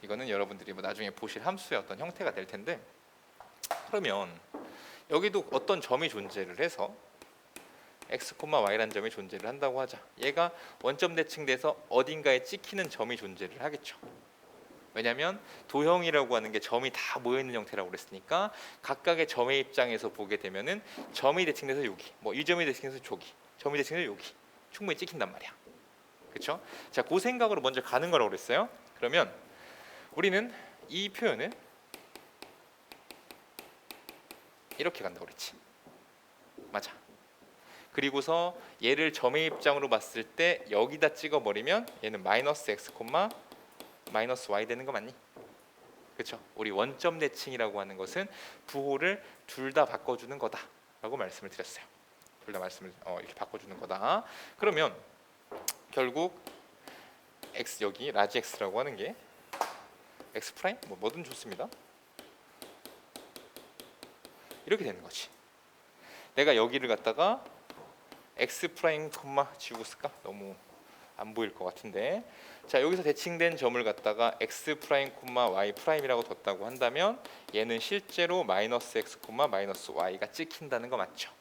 이거는 여러분들이 뭐 나중에 보실 함수의 어떤 형태가 될 텐데, 그러면 여기도 어떤 점이 존재를 해서 x, y라는 점이 존재를 한다고 하자. 얘가 원점 대칭돼서 어딘가에 찍히는 점이 존재를 하겠죠. 왜냐하면 도형이라고 하는 게 점이 다 모여있는 형태라고 그랬으니까 각각의 점의 입장에서 보게 되면은 점이 대칭돼서 여기, 뭐 이 점이 대칭돼서 저기, 점이 대칭돼서 여기 충분히 찍힌단 말이야. 그렇죠? 자, 그 생각으로 먼저 가는 거라고 그랬어요. 그러면 우리는 이 표현을 이렇게 간다고 그랬지. 맞아. 그리고서 얘를 점의 입장으로 봤을 때 여기다 찍어버리면 얘는 마이너스 x, 마이너스 y 되는 거 맞니? 그렇죠? 우리 원점 대칭이라고 하는 것은 부호를 둘 다 바꿔주는 거다라고 말씀을 드렸어요. 둘 다 말씀을 이렇게 바꿔주는 거다. 그러면 결국 x, 여기 라지 x라고 하는 게 x 프라임 뭐든 좋습니다. 이렇게 되는 거지. 내가 여기를 갖다가 x 프라임 지우고 쓸까? 너무 안 보일 것 같은데, 자, 여기서 대칭된 점을 갖다가 x 프라임 y 프라임이라고 뒀다고 한다면 얘는 실제로 마이너스 x 마이너스 y가 찍힌다는 거 맞죠?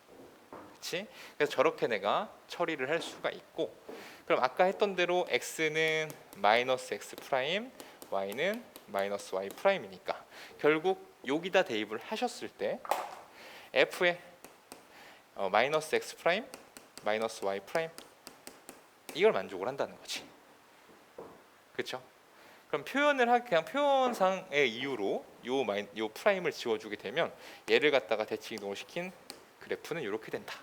그렇지? 그래서 저렇게 내가 처리를 할 수가 있고, 그럼 아까 했던 대로 x는 마이너스 x 프라임, y는 마이너스 y 프라임이니까 결국 여기다 대입을 하셨을 때 f의 마이너스 x 프라임, 마이너스 y 프라임 이걸 만족을 한다는 거지. 그렇죠? 그럼 표현을 그냥 표현상의 이유로 요 프라임을 지워주게 되면 얘를 갖다가 대칭 이동을 시킨 그래프는 이렇게 된다.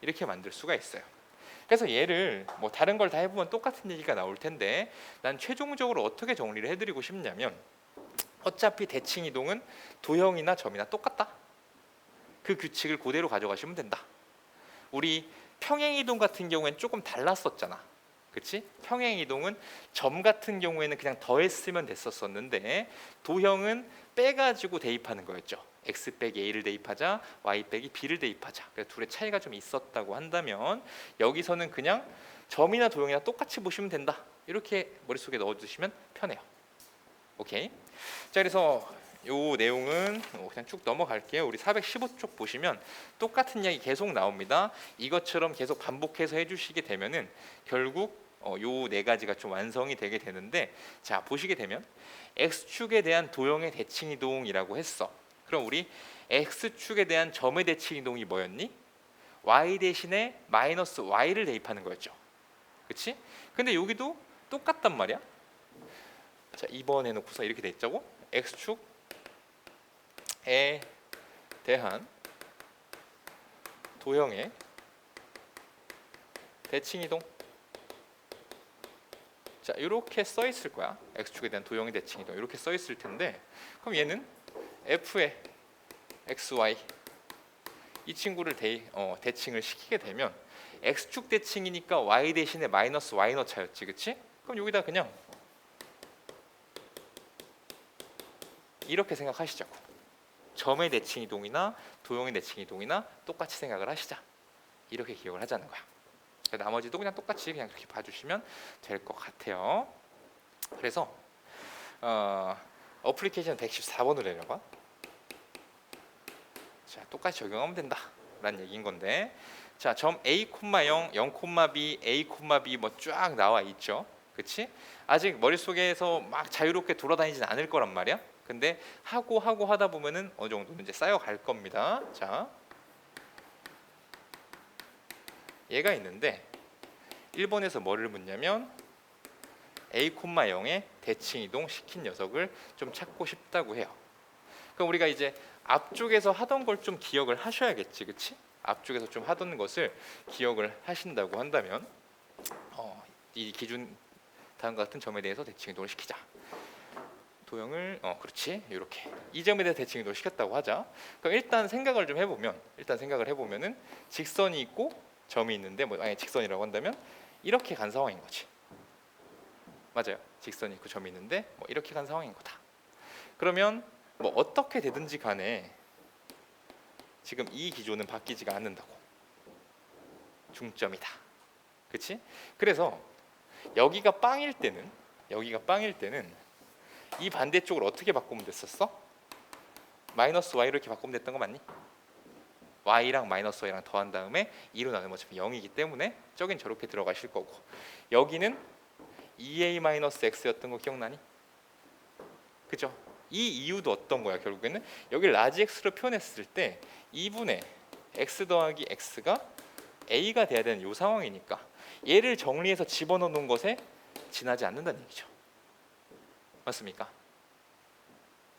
이렇게 만들 수가 있어요. 그래서 얘를 뭐 다른 걸 다 해보면 똑같은 얘기가 나올 텐데, 난 최종적으로 어떻게 정리를 해드리고 싶냐면, 어차피 대칭 이동은 도형이나 점이나 똑같다. 그 규칙을 그대로 가져가시면 된다. 우리 평행 이동 같은 경우에는 조금 달랐었잖아. 그렇지? 평행 이동은 점 같은 경우에는 그냥 더했으면 됐었었는데 도형은 빼가지고 대입하는 거였죠. x 빼기 a를 대입하자, y 빼기 b를 대입하자. 그래서 둘의 차이가 좀 있었다고 한다면 여기서는 그냥 점이나 도형이나 똑같이 보시면 된다. 이렇게 머릿속에 넣어두시면 편해요. 오케이. 자, 그래서 요 내용은 그냥 쭉 넘어갈게요. 우리 415쪽 보시면 똑같은 이야기 계속 나옵니다. 이것처럼 계속 반복해서 해주시게 되면은 결국 요 네 가지가 좀 완성이 되게 되는데, 자, 보시게 되면 x축에 대한 도형의 대칭 이동이라고 했어. 그럼 우리 x축에 대한 점의 대칭 이동이 뭐였니? y 대신에 마이너스 y를 대입하는 거였죠. 그렇지? 근데 여기도 똑같단 말이야. 자, 2번 해놓고서 이렇게 돼 있자고. x축에 대한 도형의 대칭 이동. 자, 이렇게 써 있을 거야. x축에 대한 도형의 대칭 이동 이렇게 써 있을 텐데, 그럼 얘는 f의 xy 이 친구를 대칭을 시키게 되면 x축 대칭이니까 y 대신에 마이너스 y 넣자였지, 그치? 그럼 여기다 그냥 이렇게 생각하시자고. 점의 대칭 이동이나 도형의 대칭 이동이나 똑같이 생각을 하시자. 이렇게 기억을 하자는 거야. 나머지도 그냥 똑같이 그냥 그렇게 봐주시면 될 것 같아요. 그래서 어플리케이션 114번으로 내려가. 자, 똑같이 적용하면 된다 라는 얘기인 건데, 자, 점 A, 0, 0, B, A, B 뭐 쫙 나와 있죠. 그치? 아직 머릿속에서 막 자유롭게 돌아다니진 않을 거란 말이야. 근데 하고 하다 보면은 어느 정도는 이제 쌓여갈 겁니다. 자, 얘가 있는데 1번에서 뭐를 묻냐면 A, 0에 대칭 이동 시킨 녀석을 좀 찾고 싶다고 해요. 그럼 우리가 이제 앞쪽에서 하던 걸 좀 기억을 하셔야겠지, 그치? 앞쪽에서 좀 하던 것을 기억을 하신다고 한다면 이 기준 다음과 같은 점에 대해서 대칭 이동을 시키자. 도형을 그렇지, 이렇게 이 점에 대해서 대칭 이동을 시켰다고 하자. 그럼 일단 생각을 좀 해보면은 직선이 있고 점이 있는데, 뭐 만약에 직선이라고 한다면 이렇게 간 상황인 거지. 맞아요. 직선이 있고 점이 있는데 뭐 이렇게 간 상황인 거다. 그러면 뭐 어떻게 되든지 간에 지금 이 기조는 바뀌지가 않는다고. 중점이다. 그치? 그래서 여기가 빵일 때는 이 반대쪽을 어떻게 바꾸면 됐었어? 마이너스 y 이렇게 바꾸면 됐던 거 맞니? y랑 마이너스 y랑 더한 다음에 2로 나누면 어차피 0이기 때문에 저긴 저렇게 들어가실 거고, 여기는 2a-x였던 거 기억나니? 그죠? 이 이유도 어떤 거야? 결국에는 여기 라지 x로 표현했을 때 2분의 x 더하기 x가 a가 돼야 되는 이 상황이니까 얘를 정리해서 집어넣어 놓은 것에 지나지 않는다는 얘기죠. 맞습니까?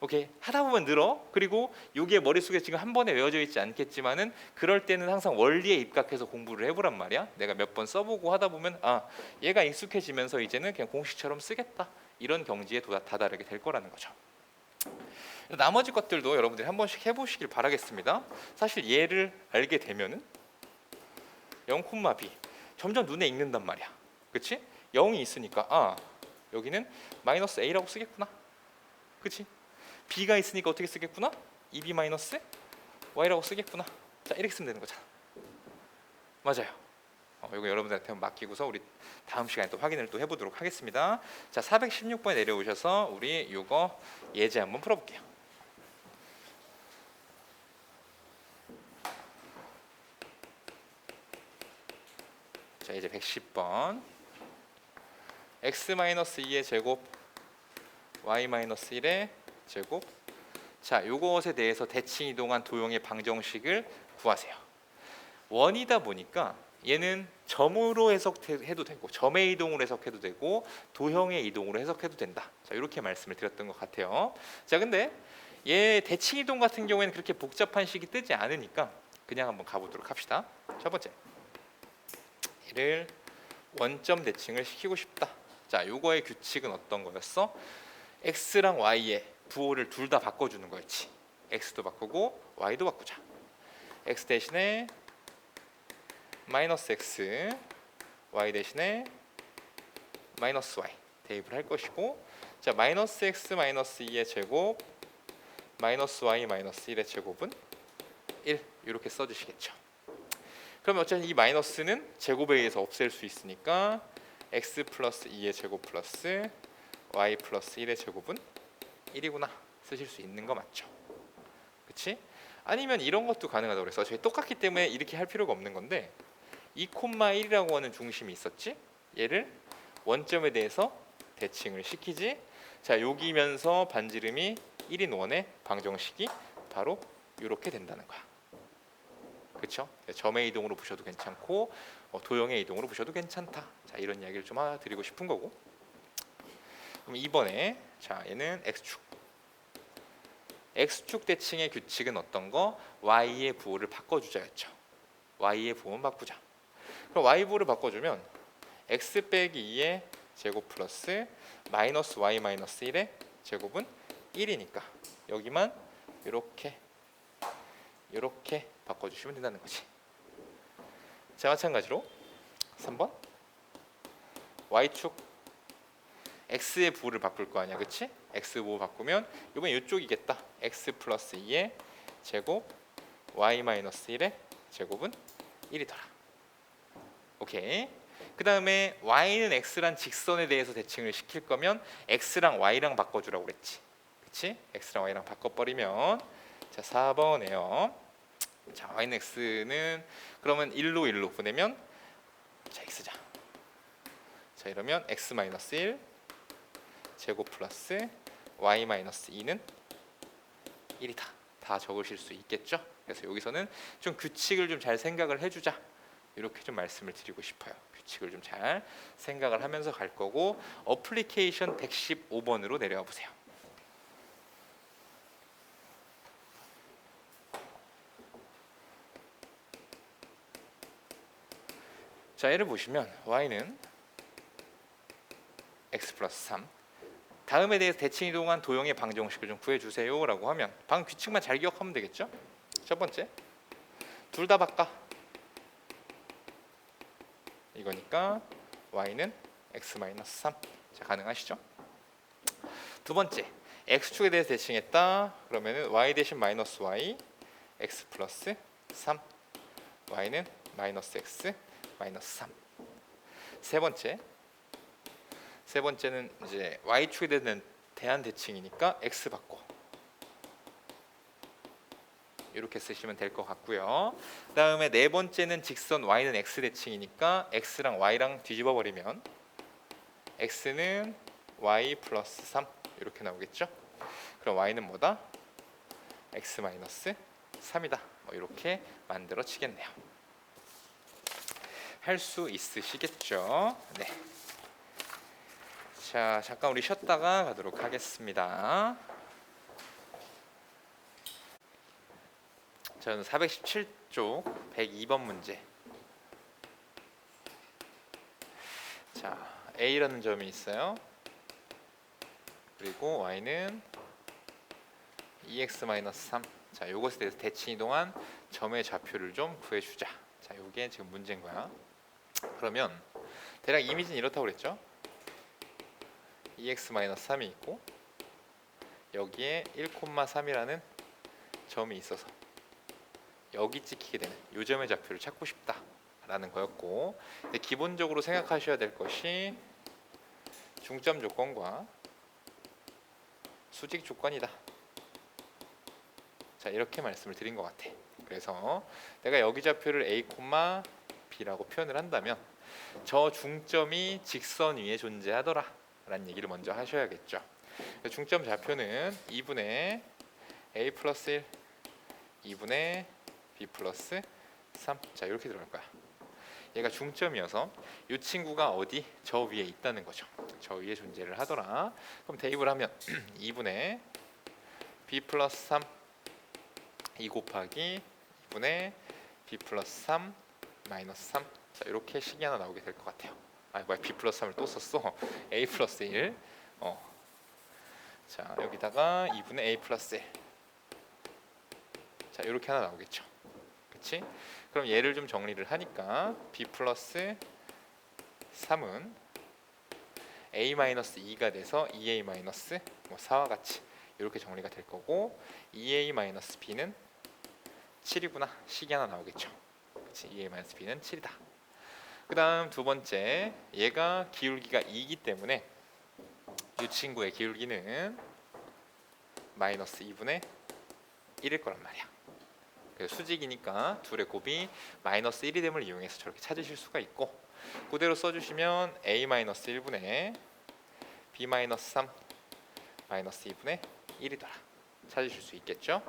오케이, 하다 보면 늘어. 그리고 이게 머릿속에 지금 한 번에 외워져 있지 않겠지만은 그럴 때는 항상 원리에 입각해서 공부를 해보란 말이야. 내가 몇 번 써보고 하다 보면 얘가 익숙해지면서 이제는 그냥 공식처럼 쓰겠다, 이런 경지에 다다르게 될 거라는 거죠. 나머지 것들도 여러분들이 한 번씩 해보시길 바라겠습니다. 사실 얘를 알게 되면은 0, B 점점 눈에 익는단 말이야. 그치? 0이 있으니까 여기는 마이너스 a라고 쓰겠구나. 그치? b가 있으니까 어떻게 쓰겠구나? 2b 마이너스 y라고 쓰겠구나. 자, 이렇게 쓰면 되는 거잖아. 맞아요. 이거 여러분들한테 맡기고서 우리 다음 시간에 또 확인을 또 해보도록 하겠습니다. 자, 416번에 내려오셔서 우리 이거 예제 한번 풀어볼게요. 자, 이제 110번 x-2의 제곱 y-1의 제곱. 자, 이것에 대해서 대칭 이동한 도형의 방정식을 구하세요. 원이다 보니까 얘는 점으로 해석해도 되고 점의 이동으로 해석해도 되고 도형의 이동으로 해석해도 된다. 자, 이렇게 말씀을 드렸던 것 같아요. 자, 근데 얘 대칭 이동 같은 경우에는 그렇게 복잡한 식이 뜨지 않으니까 그냥 한번 가보도록 합시다. 첫 번째, 얘를 원점 대칭을 시키고 싶다. 자, 요거의 규칙은 어떤 거였어? x랑 y의 부호를 둘 다 바꿔주는 거였지. x도 바꾸고 y도 바꾸자. x 대신에 마이너스 x, y 대신에 마이너스 y 대입을 할 것이고, 자, 마이너스 x 마이너스 2의 제곱 마이너스 y 마이너스 1의 제곱은 1, 이렇게 써주시겠죠. 그러면 어차피 이 마이너스는 제곱에 의해서 없앨 수 있으니까 x 플러스 2의 제곱 플러스 y 플러스 1의 제곱은 1이구나 쓰실 수 있는 거 맞죠? 그치? 아니면 이런 것도 가능하다고 그래서 저희 똑같기 때문에 이렇게 할 필요가 없는 건데 2,1이라고 하는 중심이 있었지? 얘를 원점에 대해서 대칭을 시키지. 자, 여기면서 반지름이 1인 원의 방정식이 바로 이렇게 된다는 거야. 그렇죠? 점의 이동으로 보셔도 괜찮고 도형의 이동으로 보셔도 괜찮다. 자, 이런 이야기를 좀 드리고 싶은 거고. 그럼 2번에 자, 얘는 x축 대칭의 규칙은 어떤 거? y의 부호를 바꿔주자였죠. y의 부호는 바꾸자. 그럼 y 부호를 바꿔주면 x 빼기 2의 제곱 플러스 마이너스 y 마이너스 1의 제곱은 1이니까 여기만 이렇게 바꿔주시면 된다는 거지. 자, 마찬가지로 3번 y축 x의 부호를 바꿀 거 아니야, 그치? x 부호 바꾸면 이번 이쪽이겠다. x 플러스 2의 제곱 y 마이너스 1의 제곱은 1이더라. 오케이. 그 다음에 y는 x란 직선에 대해서 대칭을 시킬 거면 x랑 y랑 바꿔주라고 그랬지, 그치? x랑 y랑 바꿔버리면 자 4번에요. 자 y는 x는 그러면 1로 1로 보내면 자 x자. 자 이러면 x 마이너스 1 제곱 플러스 y 마이너스 2는 1이다. 다 적으실 수 있겠죠? 그래서 여기서는 좀 규칙을 좀 잘 생각을 해주자, 이렇게 좀 말씀을 드리고 싶어요. 규칙을 좀 잘 생각을 하면서 갈 거고, 어플리케이션 115번으로 내려와 보세요. 자 얘를 보시면 y는 x 플러스 3, 다음에 대해서 대칭 이동한 도형의 방정식을 좀 구해주세요 라고 하면 방금 규칙만 잘 기억하면 되겠죠? 첫 번째, 둘 다 바꿔. 이거니까 y는 x 마이너스 3. 자 가능하시죠? 두 번째, x축에 대해서 대칭했다. 그러면은 y 대신 마이너스 y x 플러스 3, y는 마이너스 x 마이너스 3. 세 번째는 이제 y축에 대한 대칭이니까 x 바꿔. 이렇게 쓰시면 될 것 같고요. 그다음에 네 번째는 직선 y는 x 대칭이니까 x랑 y랑 뒤집어 버리면 x는 y 플러스 3 이렇게 나오겠죠. 그럼 y는 뭐다? x 마이너스 3이다. 뭐 이렇게 만들어지겠네요. 할 수 있으시겠죠? 네. 자 잠깐 우리 쉬었다가 가도록 하겠습니다. 저는 417쪽 102번 문제. 자 a라는 점이 있어요. 그리고 y는 2x-3. 자 요것에 대해서 대칭 이동한 점의 좌표를 좀 구해주자. 자 요게 지금 문제인 거야. 그러면 대략 이미지는 이렇다고 그랬죠. 2x-3이 있고 여기에 1,3이라는 점이 있어서 여기 찍히게 되는 요 점의 좌표를 찾고 싶다라는 거였고, 근데 기본적으로 생각하셔야 될 것이 중점 조건과 수직 조건이다. 자 이렇게 말씀을 드린 것 같아. 그래서 내가 여기 좌표를 a, b라고 표현을 한다면 저 중점이 직선 위에 존재하더라 라는 얘기를 먼저 하셔야겠죠. 중점 좌표는 2분의 a 플러스 1 2분의 b 플러스 3. 자 이렇게 들어갈 거야. 얘가 중점이어서 이 친구가 어디? 저 위에 있다는 거죠. 저 위에 존재를 하더라. 그럼 대입을 하면 2분의 b 플러스 3 2 곱하기 2분의 b 플러스 3 마이너스 3. 자 이렇게 식이 하나 나오게 될 것 같아요. 아 뭐야, b 플러스 3을 또 썼어. a 플러스 1. 자 여기다가 2분의 a 플러스 1. 자 이렇게 하나 나오겠죠. 그치? 그럼 얘를 좀 정리를 하니까 b 플러스 3은 a 마이너스 2가 돼서 2a 마이너스 4와 같이 이렇게 정리가 될 거고, 2a 마이너스 b는 7이구나. 식이 하나 나오겠죠. 그치? 2a 마이너스 b는 7이다. 그 다음 두 번째, 얘가 기울기가 2이기 때문에 이 친구의 기울기는 마이너스 2분의 1일 거란 말이야. 수직이니까 둘의 곱이 마이너스 1이 됨을 이용해서 저렇게 찾으실 수가 있고, 그대로 써주시면 a 마이너스 1분의 b 마이너스 3 마이너스 2분의 1이더라 찾으실 수 있겠죠.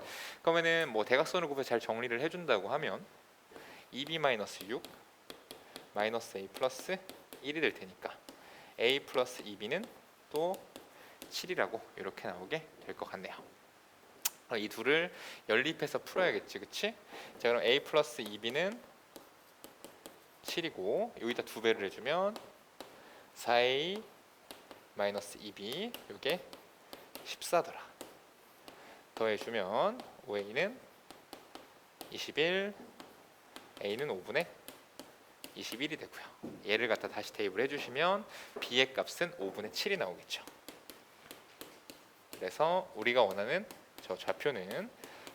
그러면은 뭐 대각선을 곱해서 잘 정리를 해준다고 하면 2b 마이너스 6 마이너스 a 플러스 1이 될 테니까 a 플러스 2b는 또 7이라고 이렇게 나오게 될 것 같네요. 이 둘을 연립해서 풀어야겠지, 그치? 자 그럼 a 플러스 2b는 7이고 여기다 두 배를 해주면 4a 마이너스 2b 이게 14더라. 더해주면 5a는 21, a는 5분의 21이 되고요. 얘를 갖다 다시 대입을 해주시면 b의 값은 5분의 7이 나오겠죠. 그래서 우리가 원하는 저 좌표는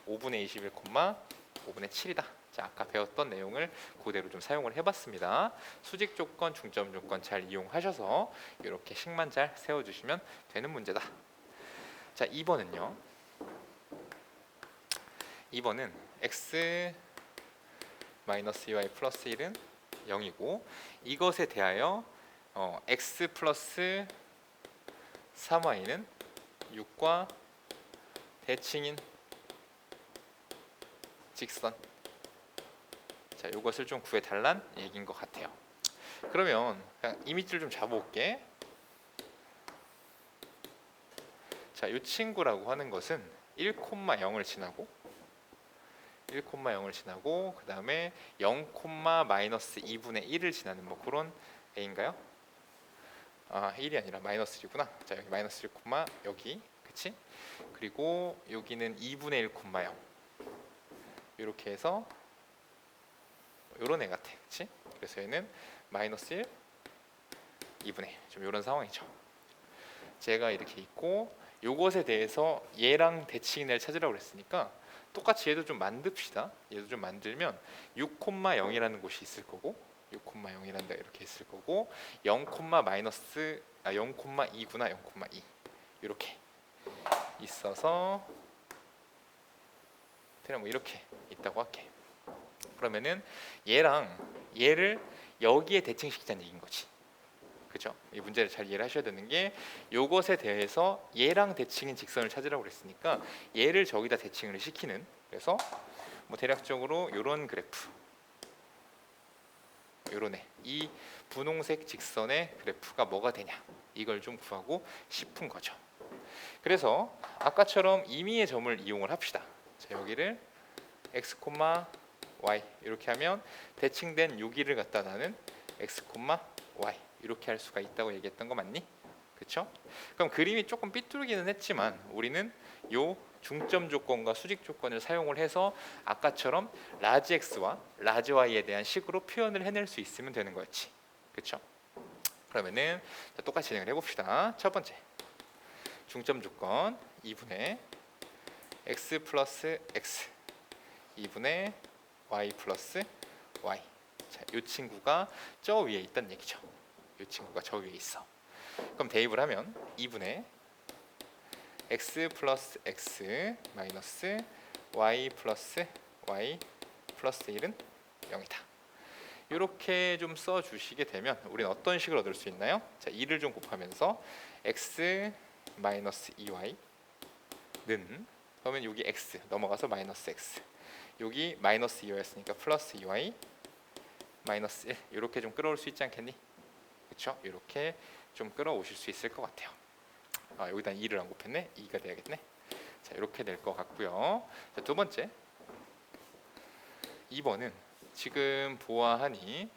5분의 21, 5분의 7이다. 자, 아까 배웠던 내용을 그대로 좀 사용을 해봤습니다. 수직 조건, 중점 조건 잘 이용하셔서 이렇게 식만 잘 세워주시면 되는 문제다. 자, 2번은요. 2번은 x 마이너스 2y 플러스 1은 0이고 이것에 대하여 x 플러스 3y는 6과 대칭인 직선. 자, 이것을 좀 구해달란 얘기인 것 같아요. 그러면 그냥 이미지를 좀 잡아볼게. 자, 이 친구라고 하는 것은 1,0을 지나고 1,0을 지나고 그 다음에 0, 마이너스 2분의 1을 지나는 뭐 그런 A인가요? 아, 1이 아니라 마이너스 1이구나. 자, 여기 마이너스 1, 여기 그치? 그리고 여기는 2분의 1, 0 이렇게 해서 요런 애 같아, 그치? 그래서 얘는 마이너스 1, 2분의 1 좀 요런 상황이죠. 제가 이렇게 있고 요것에 대해서 얘랑 대칭인을 찾으라고 그랬으니까 똑같이 얘도 좀 만듭시다. 얘도 좀 만들면 6,0이라는 곳이 있을 거고 6,0이란다 이렇게 있을 거고 0, 마이너스 0,2구나 0,2 이렇게 있어서 그냥 뭐 이렇게 있다고 할게. 그러면은 얘랑 얘를 여기에 대칭시키자는 얘기인 거지. 그죠? 이 문제를 잘 이해를 하셔야 되는 게 요것에 대해서 얘랑 대칭인 직선을 찾으라고 그랬으니까 얘를 저기다 대칭을 시키는, 그래서 뭐 대략적으로 요런 그래프, 요런 애, 이 분홍색 직선의 그래프가 뭐가 되냐 이걸 좀 구하고 싶은 거죠. 그래서 아까처럼 임의의 점을 이용을 합시다. 자, 여기를 x, y 이렇게 하면 대칭된 여기를 갖다 나는 x, y 이렇게 할 수가 있다고 얘기했던 거 맞니? 그쵸? 그럼 그림이 조금 삐뚤기는 했지만 우리는 요 중점 조건과 수직 조건을 사용을 해서 아까처럼 라지 x와 라지 y에 대한 식으로 표현을 해낼 수 있으면 되는 거였지. 그쵸? 그러면은 똑같이 진행을 해봅시다. 첫 번째 중점 조건 2분의 x 플러스 x 2분의 y 플러스 y. 자, 이 친구가 저 위에 있다는 얘기죠. 이 친구가 저 위에 있어. 그럼 대입을 하면 2분의 x 플러스 x 마이너스 y 플러스 y 플러스 1은 0이다. 이렇게 좀 써주시게 되면 우리는 어떤 식을 얻을 수 있나요? 자, 2를 좀 곱하면서 x 마이너스 2y는 그러면 여기 x 넘어가서 마이너스 x, 여기 마이너스 2y였으니까 플러스 2y 마이너스 1 이렇게 좀 끌어올 수 있지 않겠니? 그렇죠? 이렇게 좀 끌어오실 수 있을 것 같아요. 아, 여기다 2를 안 곱했네. 2가 돼야겠네. 자, 이렇게 될 것 같고요. 자, 두 번째 2번은 지금 보아하니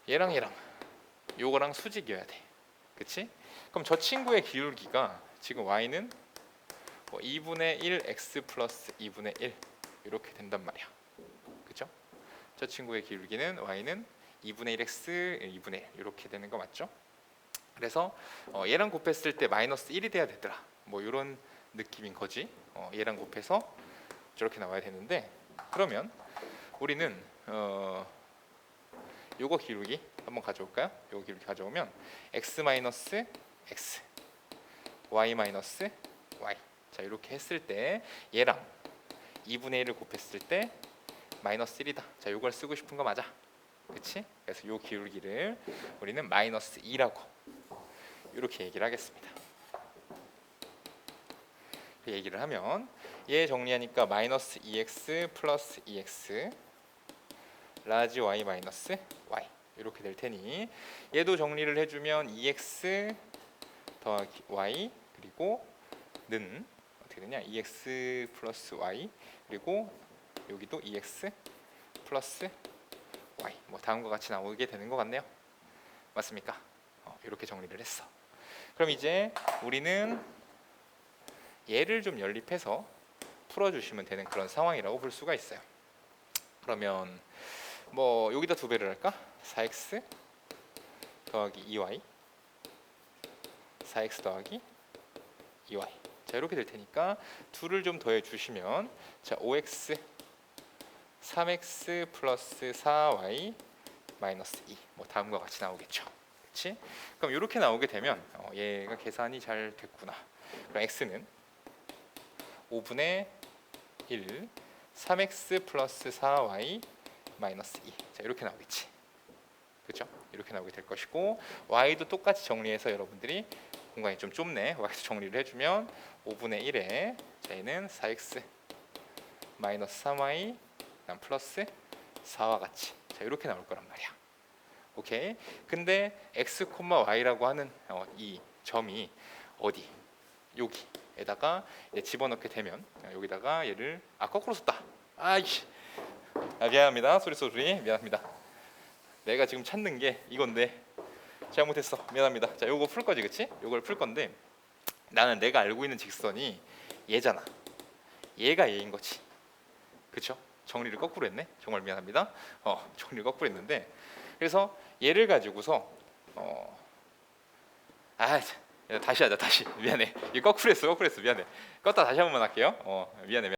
얘랑 요거랑 수직이어야 돼. 그치? 그럼 저 친구의 기울기가 지금 y는 뭐 2분의 1 x 플러스 2분의 1 이렇게 된단 말이야. 그죠? 저 친구의 기울기는 y는 2분의 1x 2분의 1 이렇게 되는 거 맞죠? 그래서 얘랑 곱했을 때 마이너스 1이 돼야 되더라. 뭐 이런 느낌인 거지. 얘랑 곱해서 저렇게 나와야 되는데, 그러면 우리는 요거 기울기 한번 가져올까요? 요거 기울기 가져오면 x 마이너스 x y 마이너스 y. 자, 이렇게 했을 때 얘랑 2분의 1을 곱했을 때 마이너스 1이다. 자, 요걸 쓰고 싶은 거 맞아. 그치? 그래서 요 기울기를 우리는 마이너스 2라고 이렇게 얘기를 하겠습니다. 그 얘기를 하면 얘 정리하니까 마이너스 2x 플러스 2x 라지 y 마이너스 y 이렇게 될 테니 얘도 정리를 해주면 2x 더하기 y 그리고 는 어떻게 되냐, 2x 플러스 y 그리고 여기도 2x 플러스 y 뭐 다음과 같이 나오게 되는 것 같네요. 맞습니까? 이렇게 정리를 했어. 그럼 이제 우리는 얘를 좀 연립해서 풀어주시면 되는 그런 상황이라고 볼 수가 있어요. 그러면 뭐 여기다 2배를 할까? 4x 더하기 2y 4x 더하기 2y. 자, 이렇게 될 테니까 2를 좀 더해 주시면 자, 5x 3x 플러스 4y 마이너스 2. 뭐 다음과 같이 나오겠죠. 그렇지? 그럼 이렇게 나오게 되면 얘가 계산이 잘 됐구나. 그럼 x는 5분의 1 3x 플러스 4y 마이너스 2. 자, 이렇게 나오겠지. 그렇죠? 이렇게 나오게 될 것이고 y도 똑같이 정리해서 여러분들이 공간이 좀 좁네. y도 정리를 해주면 5분의 1에 자, 얘는 4x 마이너스 3y 그다음 플러스 4와 같이 자, 이렇게 나올 거란 말이야. 오케이. 근데 x, y라고 하는 이 점이 어디? 여기에다가 집어넣게 되면 여기다가 얘를 거꾸로 썼다. 아이씨. 미안합니다. 소리 미안합니다. 내가 지금 찾는 게 이건데 잘못했어. 미안합니다. 자, 요거 풀 거지, 그치? 요걸 풀 건데 나는 내가 알고 있는 직선이 얘잖아. 얘가 얘인 거지. 그쵸? 정리를 거꾸로 했네. 정말 미안합니다. 정리를 거꾸로 했는데 그래서 얘를 가지고서 다시 하자. 다시. 미안해. 이거 거꾸로 했어. 미안해. 껐다 다시 한 번만 할게요. 미안해.